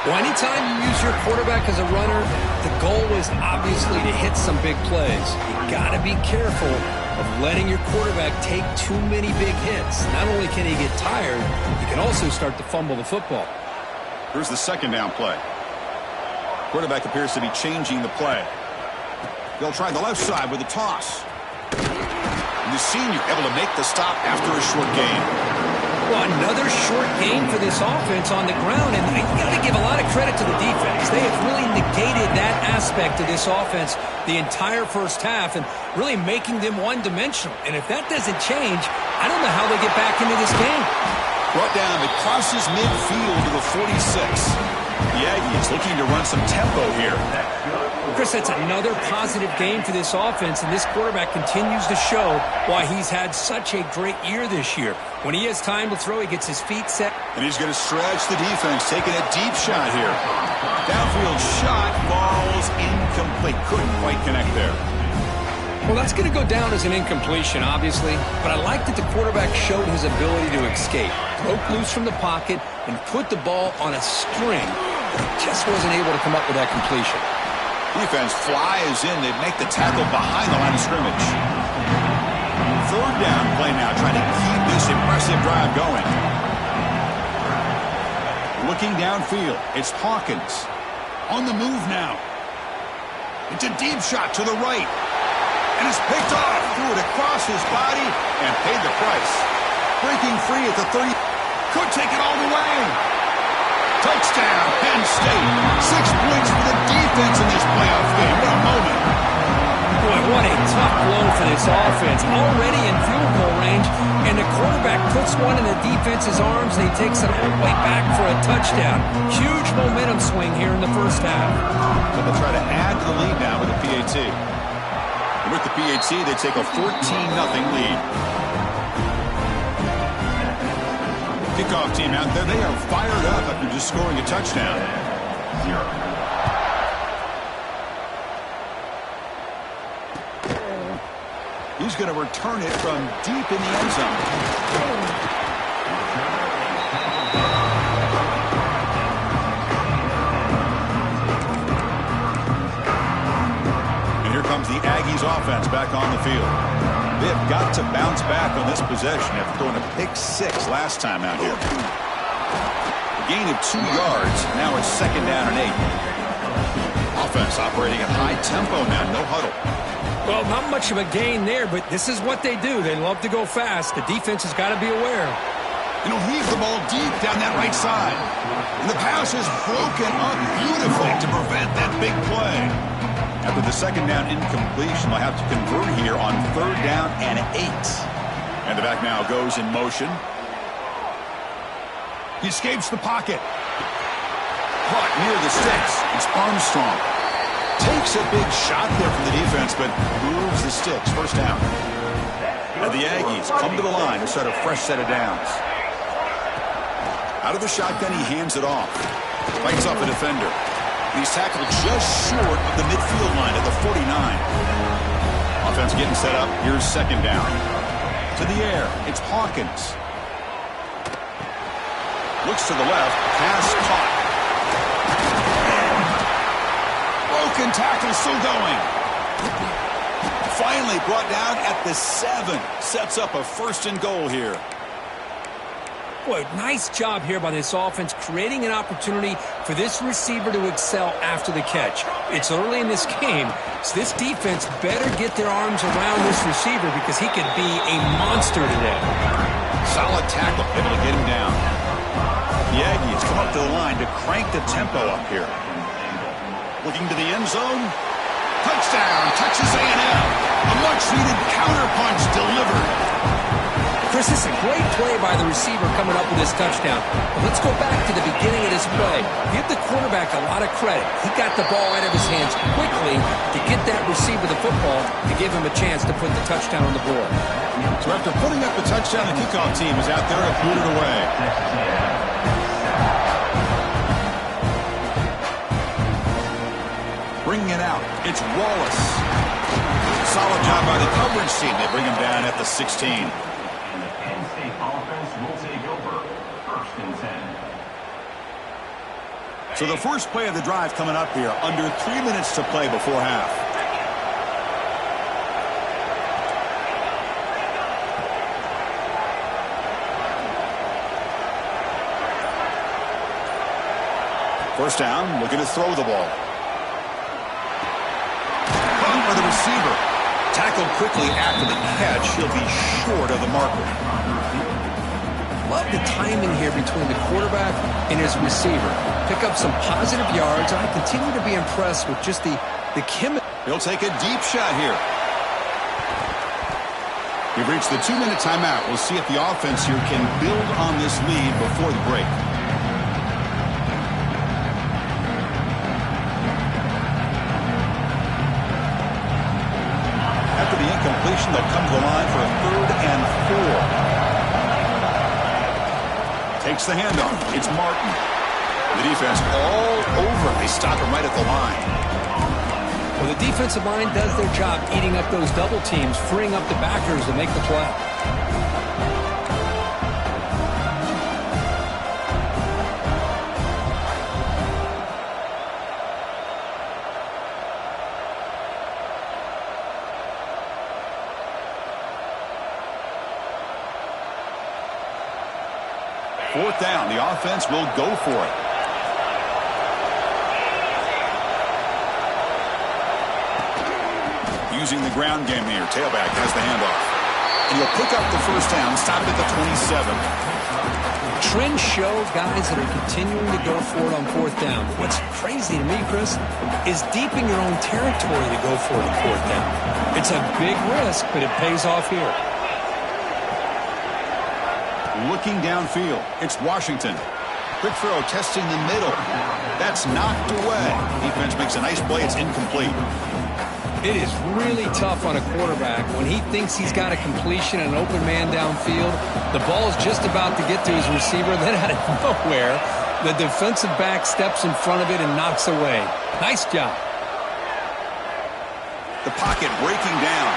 Well, anytime you use your quarterback as a runner, the goal is obviously to hit some big plays. You got to be careful of letting your quarterback take too many big hits. Not only can he get tired, he can also start to fumble the football. Here's the 2nd down play. Quarterback appears to be changing the play. They'll try the left side with a toss. And the senior able to make the stop after a short gain. Well, another short gain for this offense on the ground, and you got to give a lot of credit to the defense. They have really negated that aspect of this offense the entire 1st half and really making them one-dimensional. And if that doesn't change, I don't know how they get back into this game. Brought down, it crosses midfield to the 46. The Aggies looking to run some tempo here. Chris, that's another positive game for this offense, and this quarterback continues to show why he's had such a great year this year. When he has time to throw, he gets his feet set. And he's going to stretch the defense, taking a deep shot here. Downfield shot falls incomplete. Couldn't quite connect there. Well, that's going to go down as an incompletion, obviously, but I like that the quarterback showed his ability to escape, broke loose from the pocket, and put the ball on a string. Just wasn't able to come up with that completion. Defense flies in. They make the tackle behind the line of scrimmage. Third down play now, trying to keep this impressive drive going. Looking downfield, it's Hawkins. On the move now. It's a deep shot to the right. And it's picked off. Threw it across his body and paid the price. Breaking free at the 30. Could take it all the way. Touchdown, Penn State. 6 points for the defense in this playoff game. What a moment. Boy, what a tough blow for this offense. Already in field goal range, and the quarterback puts one in the defense's arms, and he takes it all the way back for a touchdown. Huge momentum swing here in the first half. So they'll try to add to the lead now with the PAT. And with the PAT, they take a 14-0 lead. Kickoff team out there, they are fired up after just scoring a touchdown. He's going to return it from deep in the end zone. And here comes the Aggies offense back on the field. They've got to bounce back on this possession after throwing a pick 6 last time out here. A gain of 2 yards. Now it's 2nd down and 8. Offense operating at high tempo now. No huddle. Well, not much of a gain there, but this is what they do. They love to go fast. The defense has got to be aware. And he'll heave the ball deep down that right side. And the pass is broken up beautifully to prevent that big play. After the 2nd down incompletion, they'll have to convert here on 3rd down and 8. And the back now goes in motion. He escapes the pocket. Caught near the sticks. It's Armstrong. Takes a big shot there from the defense, but moves the sticks. 1st down. And the Aggies come to the line to start a fresh set of downs. Out of the shotgun, he hands it off. Fights off a defender. He's tackled just short of the midfield line at the 49. Offense getting set up. Here's 2nd down. To the air. It's Hawkins. Looks to the left. Pass caught. Broken tackle still going. Finally brought down at the 7. Sets up a 1st and goal here. Boy, nice job here by this offense, creating an opportunity for this receiver to excel after the catch. It's early in this game, so this defense better get their arms around this receiver because he could be a monster today. Solid tackle, able to get him down. The Aggies come up to the line to crank the tempo up here. Looking to the end zone. Touchdown, Texas A&M. A much-needed counterpunch delivered. Chris, this is a great play by the receiver coming up with this touchdown. But let's go back to the beginning of this play. Give the quarterback a lot of credit. He got the ball out of his hands quickly to get that receiver the football to give him a chance to put the touchdown on the board. So after putting up the touchdown, the kickoff team is out there to boot it away. Bringing it out, it's Wallace. Solid job by the coverage team. They bring him down at the 16. So the first play of the drive coming up here, under 3 minutes to play before half. First down, looking to throw the ball. Caught by the receiver. Tackled quickly after the catch. He'll be short of the marker. Love the timing here between the quarterback and his receiver. Pick up some positive yards, and I continue to be impressed with just the chemistry. He'll take a deep shot here. We've reached the 2-minute timeout. We'll see if the offense here can build on this lead before the break. After the incompletion, they'll come to the line for a 3rd and 4. Takes the handoff. It's Martin. The defense all over. They stop him right at the line. Well, the defensive line does their job eating up those double teams, freeing up the backers to make the play. Fourth down. The offense will go for it. Using the ground game here. Tailback has the handoff. And he'll pick up the first down. Stop at the 27. Trends show guys that are continuing to go for it on fourth down. What's crazy to me, Chris, is deep in your own territory to go for it on fourth down. It's a big risk, but it pays off here. Looking downfield. It's Washington. Quick throw, testing the middle. That's knocked away. Defense makes a nice play. It's incomplete. It is really tough on a quarterback when he thinks he's got a completion and an open man downfield. The ball is just about to get to his receiver. Then out of nowhere, the defensive back steps in front of it and knocks away. Nice job. The pocket breaking down.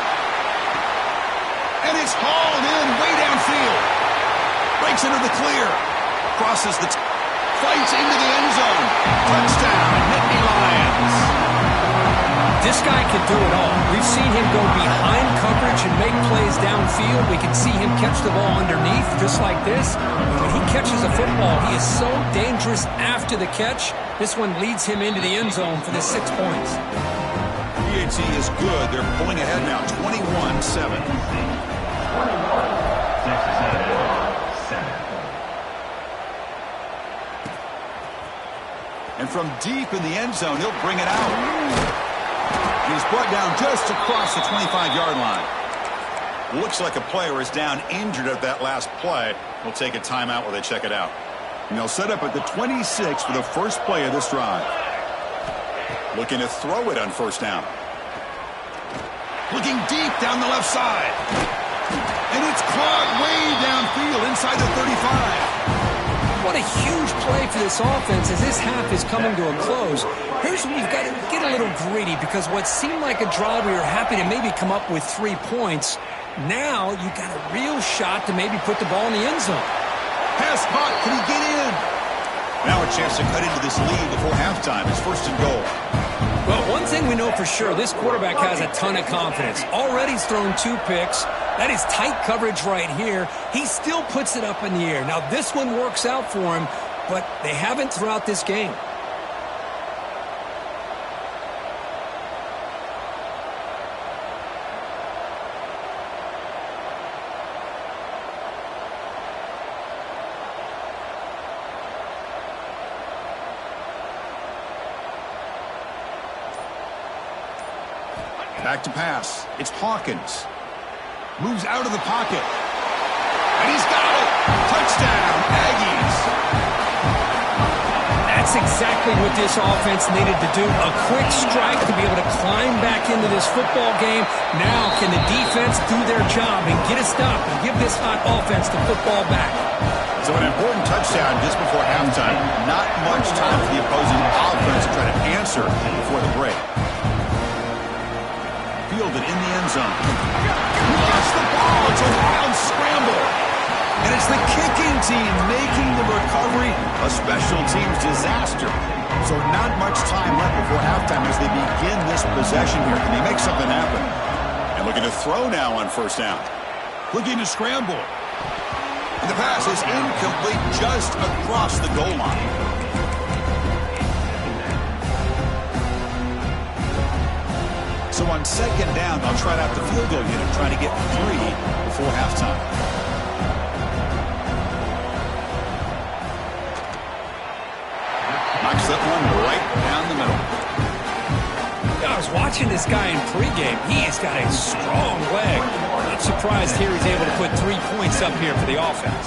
And it's hauled in way downfield. Breaks into the clear. Crosses the fights into the end zone. Touchdown, Nittany Lions. This guy can do it all. We've seen him go behind coverage and make plays downfield. We can see him catch the ball underneath just like this. When he catches a football, he is so dangerous after the catch. This one leads him into the end zone for the 6 points. PAT is good. They're pulling ahead now, 21-7. And from deep in the end zone, he'll bring it out. He's brought down just across the 25-yard line. Looks like a player is down injured at that last play. We'll take a timeout while they check it out. And they'll set up at the 26 for the first play of this drive. Looking to throw it on first down. Looking deep down the left side. And it's caught way downfield inside the 35. What a huge play for this offense as this half is coming to a close. Here's where you've got to get a little greedy because what seemed like a drive we were happy to maybe come up with 3 points, now you've got a real shot to maybe put the ball in the end zone. Pass caught. Can he get in? Now a chance to cut into this lead before halftime. It's first and goal. Well, one thing we know for sure, this quarterback has a ton of confidence. Already he's thrown 2 picks. That is tight coverage right here. He still puts it up in the air. Now, this one works out for him, but they haven't throughout this game. Back to pass. It's Hawkins. Moves out of the pocket. And he's got it. Touchdown, Aggies. That's exactly what this offense needed to do. A quick strike to be able to climb back into this football game. Now can the defense do their job and get a stop and give this hot offense the football back? So an important touchdown just before halftime. Not much time for the opposing offense to try to answer before the break. Fielded in the end zone. Lost the ball. It's a wild scramble. And it's the kicking team making the recovery a special teams disaster. So not much time left before halftime as they begin this possession here. Can they make something happen? And looking to throw now on first down. Looking to scramble. And the pass is incomplete just across the goal line. So on second down, they'll try out the field goal unit, trying to get 3 before halftime. Knocks that one right down the middle. I was watching this guy in pregame. He has got a strong leg. Not surprised here he's able to put 3 points up here for the offense.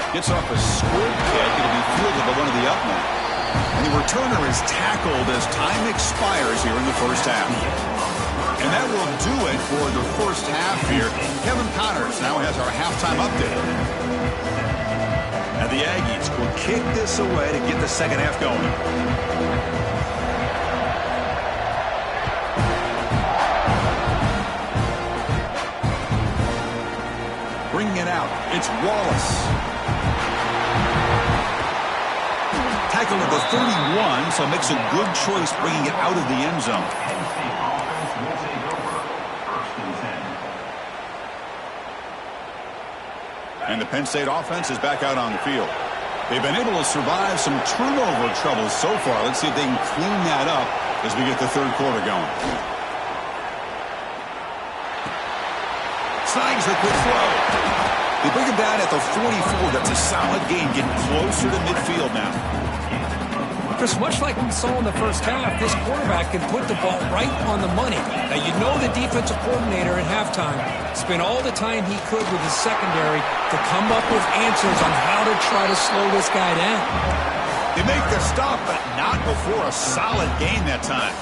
Gets off a squib kick. It'll be fielded by one of the upmen. And the returner is tackled as time expires here in the first half. And that will do it for the first half here. Kevin Connors now has our halftime update. And the Aggies will kick this away to get the second half going. Bringing it out, it's Wallace. Tackled at the 31, so makes a good choice bringing it out of the end zone. And the Penn State offense is back out on the field. They've been able to survive some turnover troubles so far. Let's see if they can clean that up as we get the third quarter going. Snags the quick throw. They bring him down at the 44. That's a solid gain, getting closer to midfield now. Chris, much like we saw in the first half, this quarterback can put the ball right on the money. Now, you know the defensive coordinator at halftime spent all the time he could with his secondary to come up with answers on how to try to slow this guy down. They make the stop, but not before a solid gain that time.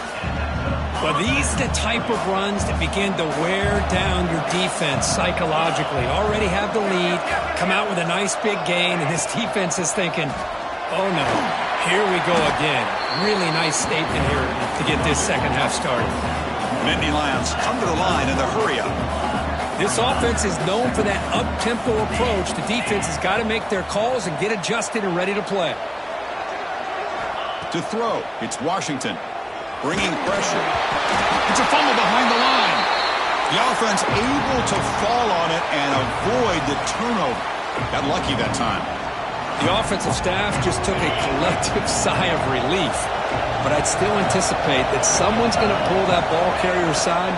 Well, these are the type of runs that begin to wear down your defense psychologically. Already have the lead, come out with a nice big gain, and this defense is thinking, oh no, here we go again. Really nice statement here to get this second half started. Nittany Lions come to the line in the hurry-up. This offense is known for that up-tempo approach. The defense has got to make their calls and get adjusted and ready to play. To throw, it's Washington. Bringing pressure. It's a fumble behind the line. The offense able to fall on it and avoid the turnover. Got lucky that time. The offensive staff just took a collective sigh of relief. But I'd still anticipate that someone's going to pull that ball carrier aside,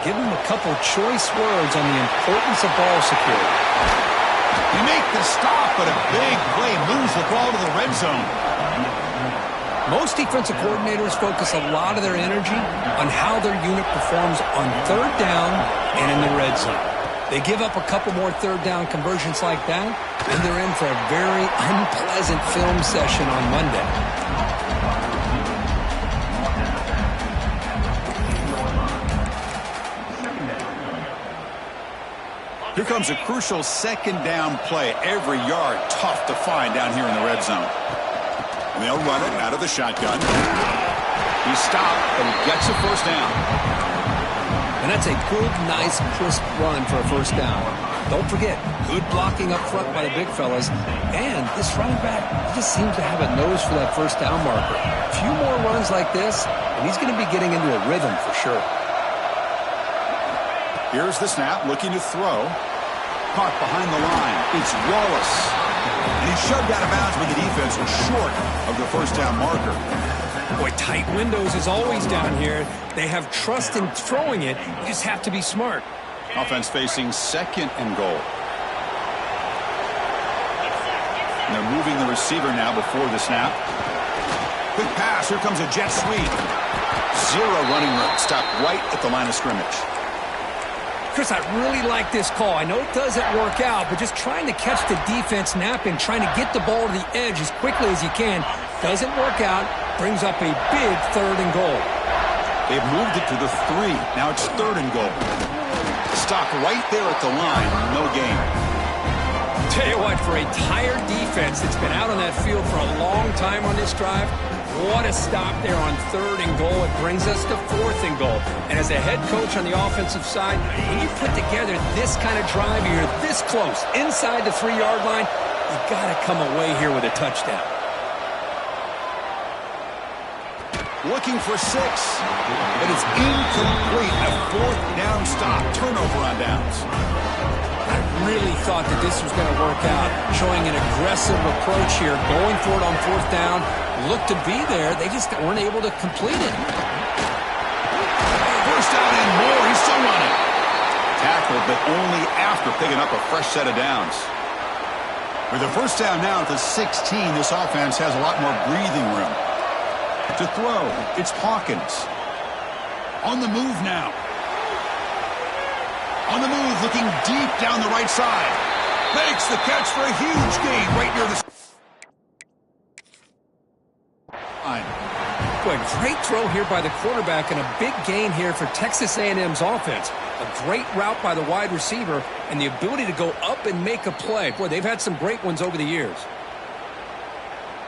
give him a couple choice words on the importance of ball security. They make the stop, but a big play moves the ball to the red zone. Most defensive coordinators focus a lot of their energy on how their unit performs on third down and in the red zone. They give up a couple more third down conversions like that, and they're in for a very unpleasant film session on Monday. Here comes a crucial second down play. Every yard tough to find down here in the red zone. And they'll run it out of the shotgun. He stopped, but he gets a first down. And that's a good, nice, crisp run for a first down. Don't forget, good blocking up front by the big fellas. And this running back just seems to have a nose for that first down marker. A few more runs like this, and he's going to be getting into a rhythm for sure. Here's the snap, looking to throw. Caught behind the line. It's Wallace. And he's shoved out of bounds when the defense was short of the first down marker. Boy, tight windows is always down here. They have trust in throwing it. You just have to be smart. Offense facing second and goal. And they're moving the receiver now before the snap. Quick pass. Here comes a jet sweep. Zero running room. Stopped right at the line of scrimmage. Chris, I really like this call. I know it doesn't work out, but just trying to catch the defense napping, trying to get the ball to the edge as quickly as you can. Doesn't work out. Brings up a big third and goal. They've moved it to the 3. Now it's third and goal. Stop right there at the line. No gain. Tell you what, for a tired defense that's been out on that field for a long time on this drive, what a stop there on third and goal. It brings us to fourth and goal. And as a head coach on the offensive side, when you put together this kind of drive, you're this close, inside the 3-yard line, you got to come away here with a touchdown. Looking for 6. But it's incomplete. A fourth down stop. Turnover on downs. I really thought that this was going to work out, showing an aggressive approach here, going for it on fourth down. Looked to be there. They just weren't able to complete it. First down and more. He's still running. Tackled, but only after picking up a fresh set of downs. With a first down now at the 16, this offense has a lot more breathing room. To throw, it's Hawkins. On the move now. On the move, looking deep down the right side. Makes the catch for a huge gain right near the line. Boy, great throw here by the quarterback and a big gain here for Texas A&M's offense. A great route by the wide receiver and the ability to go up and make a play. Boy, they've had some great ones over the years.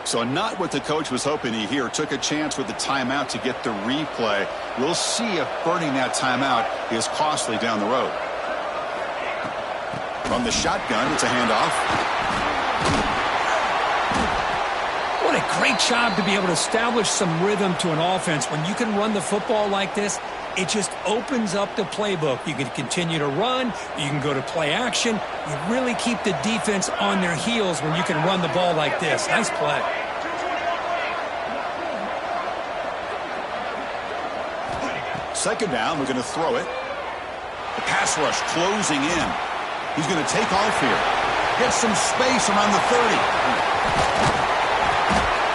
So not what the coach was hoping to hear. Took a chance with the timeout to get the replay. We'll see if burning that timeout is costly down the road. From the shotgun, it's a handoff. What a great job to be able to establish some rhythm to an offense. When you can run the football like this, it just opens up the playbook. You can continue to run. You can go to play action. You really keep the defense on their heels when you can run the ball like this. Nice play. Second down, we're going to throw it. The pass rush closing in. He's going to take off here. Get some space around the 30.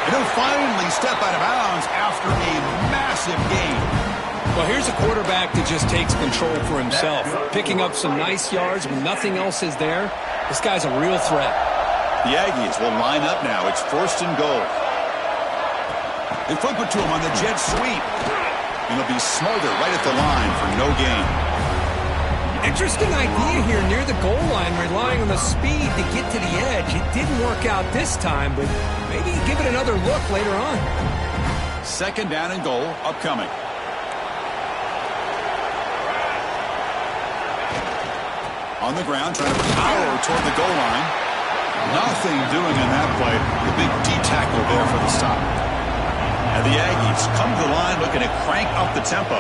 And he'll finally step out of bounds after a massive gain. Well, here's a quarterback that just takes control for himself. Picking up some nice yards when nothing else is there. This guy's a real threat. The Aggies will line up now. It's 1st and goal. They flip it to him on the jet sweep. And he'll be smothered right at the line for no gain. Interesting idea here near the goal line, relying on the speed to get to the edge. It didn't work out this time, but maybe give it another look later on. Second down and goal upcoming. On the ground, trying to power toward the goal line. Nothing doing in that play. The big D tackle there for the stop. And the Aggies come to the line looking to crank up the tempo.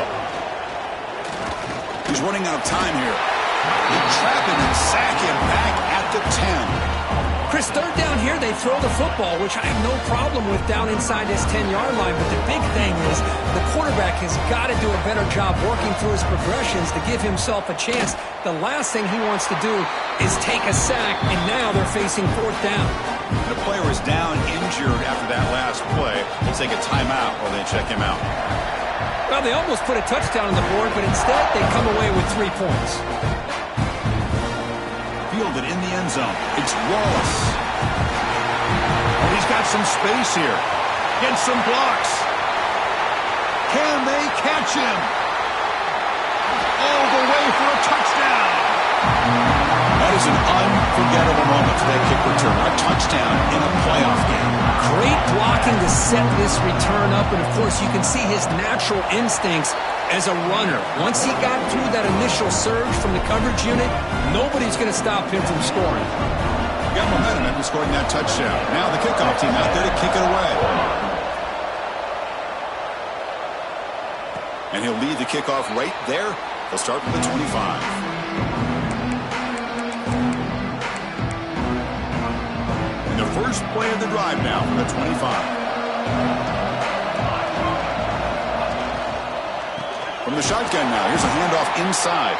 He's running out of time here. They trap him and sack him back at the 10. Chris, third down here, they throw the football, which I have no problem with down inside his 10-yard line. But the big thing is the quarterback has got to do a better job working through his progressions to give himself a chance. The last thing he wants to do is take a sack, and now they're facing 4th down. The player is down injured after that last play. We'll take a timeout while they check him out. Well, they almost put a touchdown on the board, but instead they come away with 3 points. Fielded in the end zone. It's Wallace. Oh, he's got some space here. Gets some blocks. Can they catch him? All the way for a touchdown. That is an unforgettable moment for that kick return. A touchdown in a playoff game. Great blocking to set this return up, and of course you can see his natural instincts as a runner. Once he got through that initial surge from the coverage unit, nobody's going to stop him from scoring. Got momentum after scoring that touchdown. Now the kickoff team out there to kick it away. And he'll lead the kickoff right there. They'll start with the 25. And the first play of the drive now from the 25. From the shotgun now, here's a handoff inside.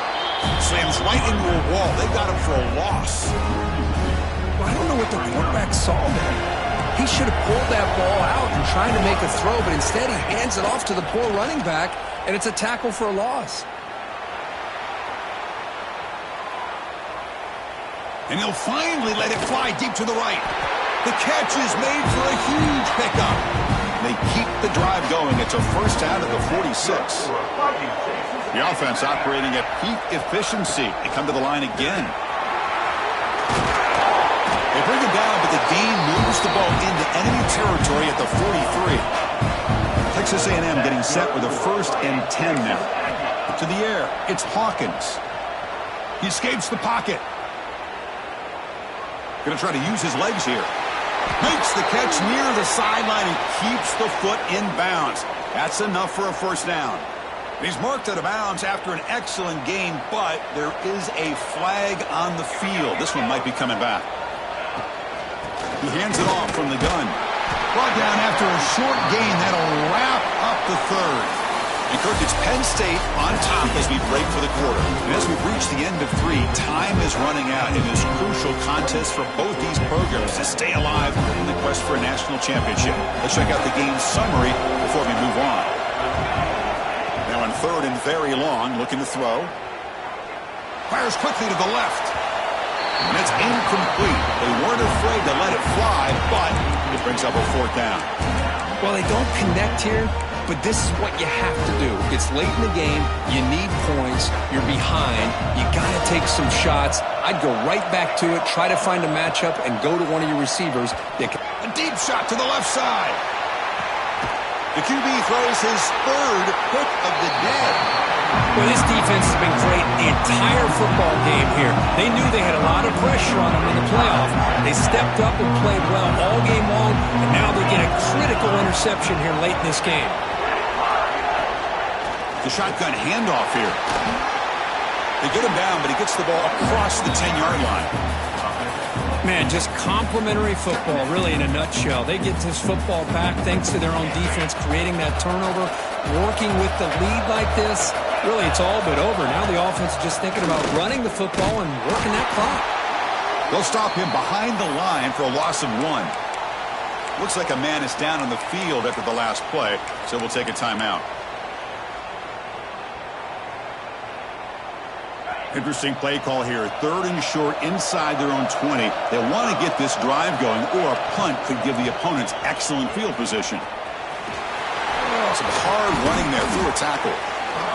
Slams right into a wall. They got him for a loss. Well, I don't know what the quarterback saw there. He should have pulled that ball out and tried to make a throw, but instead he hands it off to the poor running back, and it's a tackle for a loss. And he'll finally let it fly deep to the right. The catch is made for a huge pickup. They keep the drive going. It's a first down at the 46. The offense operating at peak efficiency. They come to the line again. They bring him down, but the Dean moves the ball into enemy territory at the 43. Texas A&M getting set with a 1st and 10 now. To the air, it's Hawkins. He escapes the pocket. Going to try to use his legs here. Makes the catch near the sideline and keeps the foot in bounds. That's enough for a first down. He's marked out of bounds after an excellent game, but there is a flag on the field. This one might be coming back. He hands it off from the gun. Brought down after a short gain. That'll wrap up the 3rd. And Kirk, it's Penn State on top as we break for the quarter. And as we've reached the end of 3, time is running out in this crucial contest for both these programs to stay alive in the quest for a national championship. Let's check out the game summary before we move on. Now on third and very long, looking to throw. Fires quickly to the left. And it's incomplete. They weren't afraid to let it fly, but it brings up a fourth down. Well, they don't connect here, but this is what you have to do. It's late in the game. You need points. You're behind. You got to take some shots. I'd go right back to it, try to find a matchup, and go to one of your receivers. A deep shot to the left side. The QB throws his third pick of the day. Well, this defense has been great the entire football game here. They knew they had a lot of pressure on them in the playoff. They stepped up and played well all game long, and now they get a critical interception here late in this game. The shotgun handoff here. They get him down, but he gets the ball across the 10-yard line. Man, just complimentary football, really, in a nutshell. They get this football back thanks to their own defense, creating that turnover, working with the lead like this. Really, it's all but over. Now the offense is just thinking about running the football and working that clock. They'll stop him behind the line for a loss of 1. Looks like a man is down on the field after the last play, so we'll take a timeout. Interesting play call here. Third and short inside their own 20. They want to get this drive going, or a punt could give the opponents excellent field position. Some hard running there through a tackle.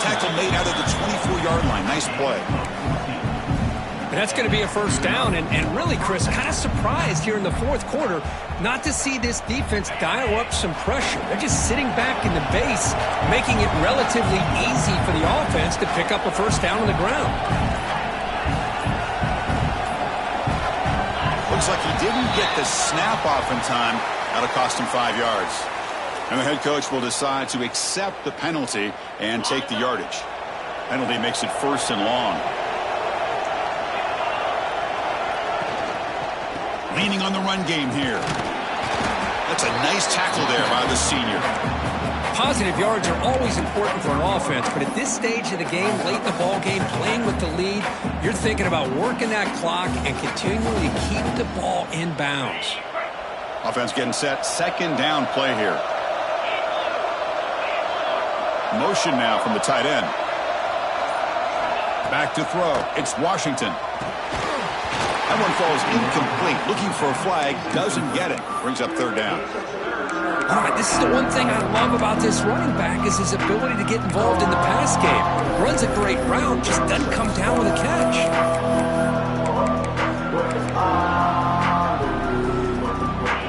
Tackle made out of the 24-yard line. Nice play. And that's going to be a first down. And really, Chris, kind of surprised here in the fourth quarter not to see this defense dial up some pressure. They're just sitting back in the base, making it relatively easy for the offense to pick up a first down on the ground. Looks like he didn't get the snap off in time. That'll cost him 5 yards. And the head coach will decide to accept the penalty and take the yardage. Penalty makes it first and long. Leaning on the run game here. That's a nice tackle there by the senior. Positive yards are always important for an offense, but at this stage of the game, late in the ball game, playing with the lead, you're thinking about working that clock and continuing to keep the ball in bounds. Offense getting set. Second down play here. Motion now from the tight end. Back to throw. It's Washington. That one falls incomplete. Looking for a flag. Doesn't get it. Brings up third down. All right, this is the one thing I love about this running back is his ability to get involved in the pass game. Runs a great route, just doesn't come down with a catch.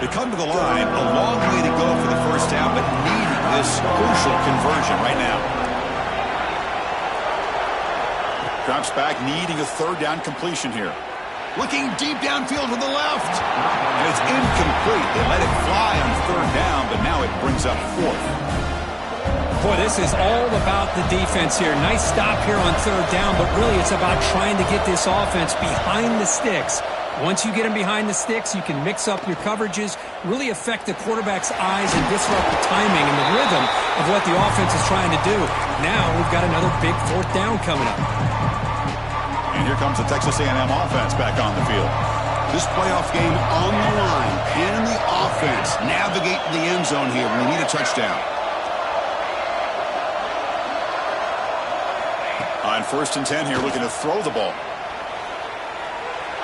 They come to the line. A long way to go for the first down, but need this crucial conversion right now. Drops back, needing a third down completion here. Looking deep downfield to the left. And it's incomplete. They let it fly on third down, but now it brings up fourth. Boy, this is all about the defense here. Nice stop here on third down, but really it's about trying to get this offense behind the sticks. Once you get them behind the sticks, you can mix up your coverages, really affect the quarterback's eyes and disrupt the timing and the rhythm of what the offense is trying to do. Now we've got another big fourth down coming up. And here comes the Texas A&M offense back on the field. This playoff game on the line. Can the offense navigate the end zone here when we need a touchdown? On 1st and 10 here, looking to throw the ball.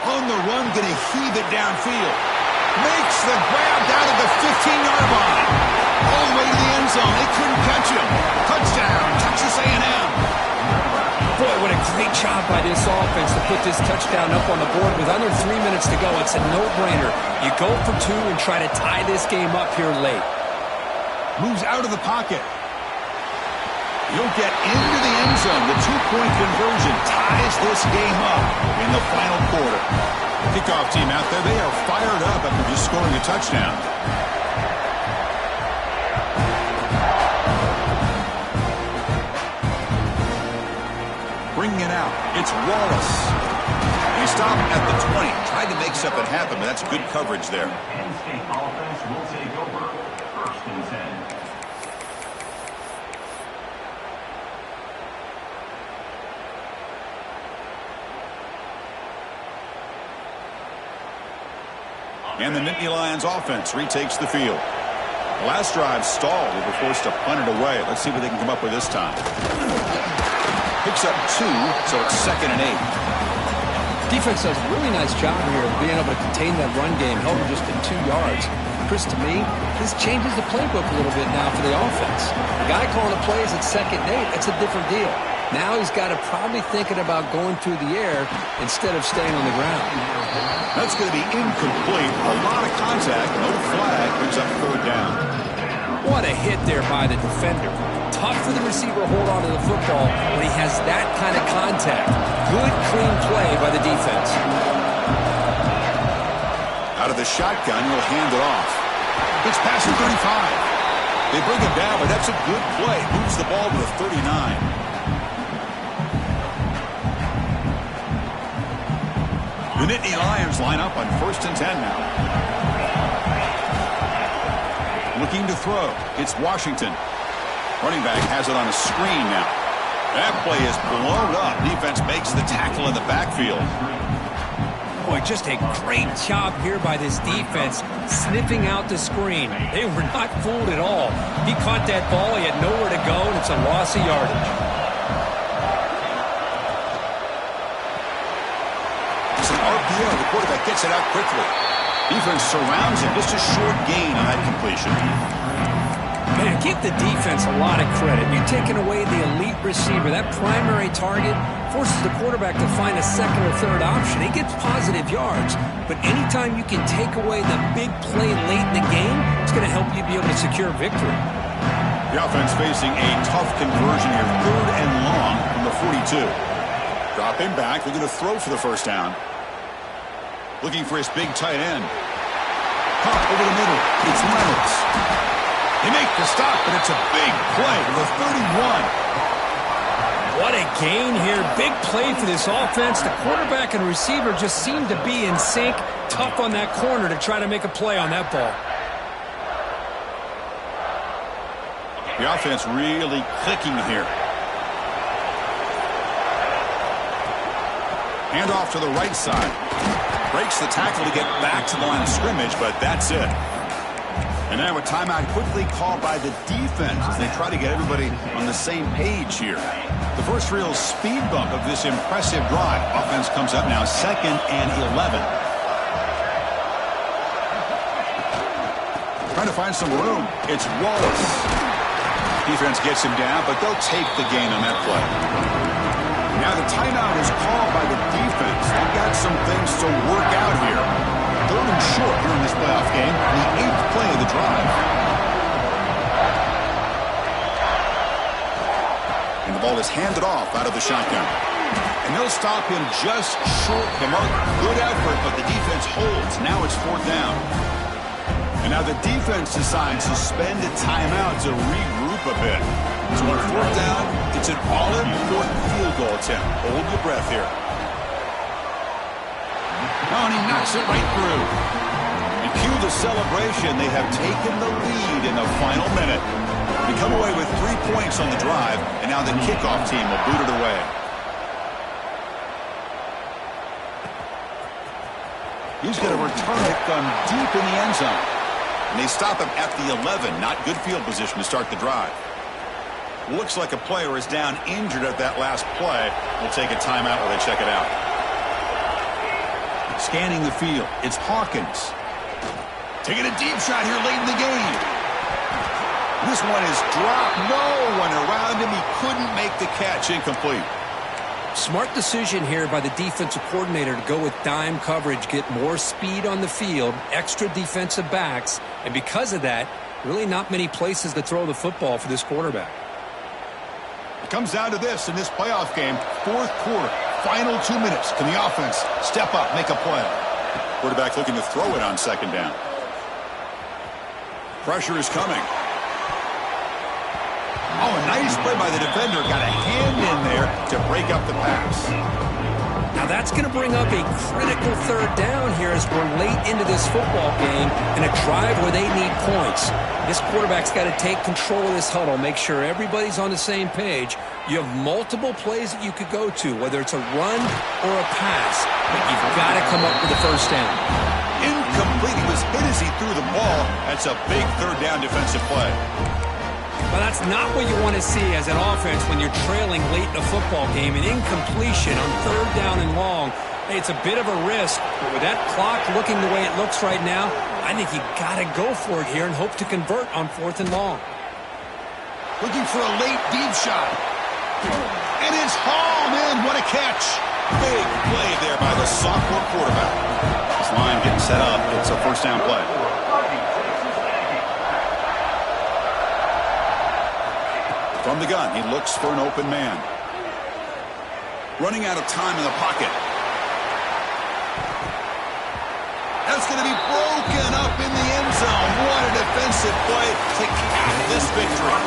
On the run, going to heave it downfield. Makes the grab down to the 15-yard line. All the way to the end zone. They couldn't catch him. Touchdown, Texas A&M. Boy, what a great job by this offense to put this touchdown up on the board with under 3 minutes to go. It's a no-brainer. You go for two and try to tie this game up here late. Moves out of the pocket. He'll get into the end zone. The two-point conversion ties this game up in the final quarter. Kickoff team out there, they are fired up after just scoring a touchdown. Bringing it out. It's Wallace. He stopped at the 20. Tried to make something happen, but that's good coverage there. Penn State offense will take over. 1st and 10. And the Nittany Lions offense retakes the field. The last drive stalled. They were forced to punt it away. Let's see what they can come up with this time. Picks up 2, so it's 2nd and 8. Defense does a really nice job here of being able to contain that run game, held them just to 2 yards. Chris, to me, this changes the playbook a little bit now for the offense. The guy calling the plays at 2nd and 8, that's a different deal. Now he's got to probably thinking about going through the air instead of staying on the ground. That's going to be incomplete. A lot of contact. No flag. Brings up 3rd down. What a hit there by the defender. Tough for the receiver to hold on to the football when he has that kind of contact. Good, clean play by the defense. Out of the shotgun, he'll hand it off. It's past the 35. They bring him down, but that's a good play. Moves the ball to the 39. The Nittany Lions line up on 1st and 10 now. Looking to throw. It's Washington. Running back has it on a screen now. That play is blown up. Defense makes the tackle in the backfield. Boy, just a great job here by this defense, sniffing out the screen. They were not fooled at all. He caught that ball. He had nowhere to go, and it's a loss of yardage. It's an RPO. The quarterback gets it out quickly. Defense surrounds him. Just a short gain on that completion. Man, give the defense a lot of credit. You're taking away the elite receiver. That primary target forces the quarterback to find a 2nd or 3rd option. He gets positive yards. But anytime you can take away the big play late in the game, it's going to help you be able to secure victory. The offense facing a tough conversion here. 3rd and long from the 42. Drop him back. They're going to throw for the 1st down. Looking for his big tight end. Caught over the middle. It's Reynolds. They make the stop, but it's a big play to the 31. What a gain here. Big play for this offense. The quarterback and receiver just seem to be in sync. Tough on that corner to try to make a play on that ball. The offense really clicking here. Hand off to the right side. Breaks the tackle to get back to the line of scrimmage, but that's it. And now a timeout quickly called by the defense as they try to get everybody on the same page here. The first real speed bump of this impressive drive. Offense comes up now 2nd and 11. Trying to find some room. It's Wallace. Defense gets him down, but they'll take the gain on that play. Now the timeout is called by the defense. They've got some things to work out here. 3rd and short here in this playoff game. The 8th play of the drive. And the ball is handed off out of the shotgun. And they'll stop him just short of the mark. Good effort, but the defense holds. Now it's 4th down. And now the defense decides to spend a timeout to regroup a bit. So on 4th down, it's an all-important field goal attempt. Hold your breath here. Oh, and he knocks it right through. And cue the celebration. They have taken the lead in the final minute. They come away with 3 points on the drive, and now the kickoff team will boot it away. He's going to return it from deep in the end zone. And they stop him at the 11. Not good field position to start the drive. Looks like a player is down injured at that last play. We'll take a timeout while they check it out. Scanning the field, it's Hawkins. Taking a deep shot here late in the game. This one is dropped. No one around him. He couldn't make the catch. Incomplete. Smart decision here by the defensive coordinator to go with dime coverage, get more speed on the field, extra defensive backs, and because of that, really not many places to throw the football for this quarterback. It comes down to this in this playoff game. 4th quarter, final 2 minutes. Can the offense step up, make a play? Quarterback looking to throw it on 2nd down. Pressure is coming. Oh, a nice play by the defender. Got a hand in there to break up the pass. Now that's going to bring up a critical 3rd down here as we're late into this football game in a drive where they need points. This quarterback's got to take control of this huddle, make sure everybody's on the same page. You have multiple plays that you could go to, whether it's a run or a pass, but you've got to come up with the 1st down. incomplete. He was hit as he threw the ball. That's a big third down defensive play. Well, that's not what you want to see as an offense when you're trailing late in a football game. An incompletion on third down and long. Hey, it's a bit of a risk, but with that clock looking the way it looks right now, I think you got to go for it here and hope to convert on 4th and long. Looking for a late deep shot. And it's hauled in. What a catch. Big play there by the sophomore quarterback. This line getting set up. It's a first down play. From the gun, he looks for an open man. Running out of time in the pocket. That's going to be broken up in the end zone. What a defensive play to cap this victory.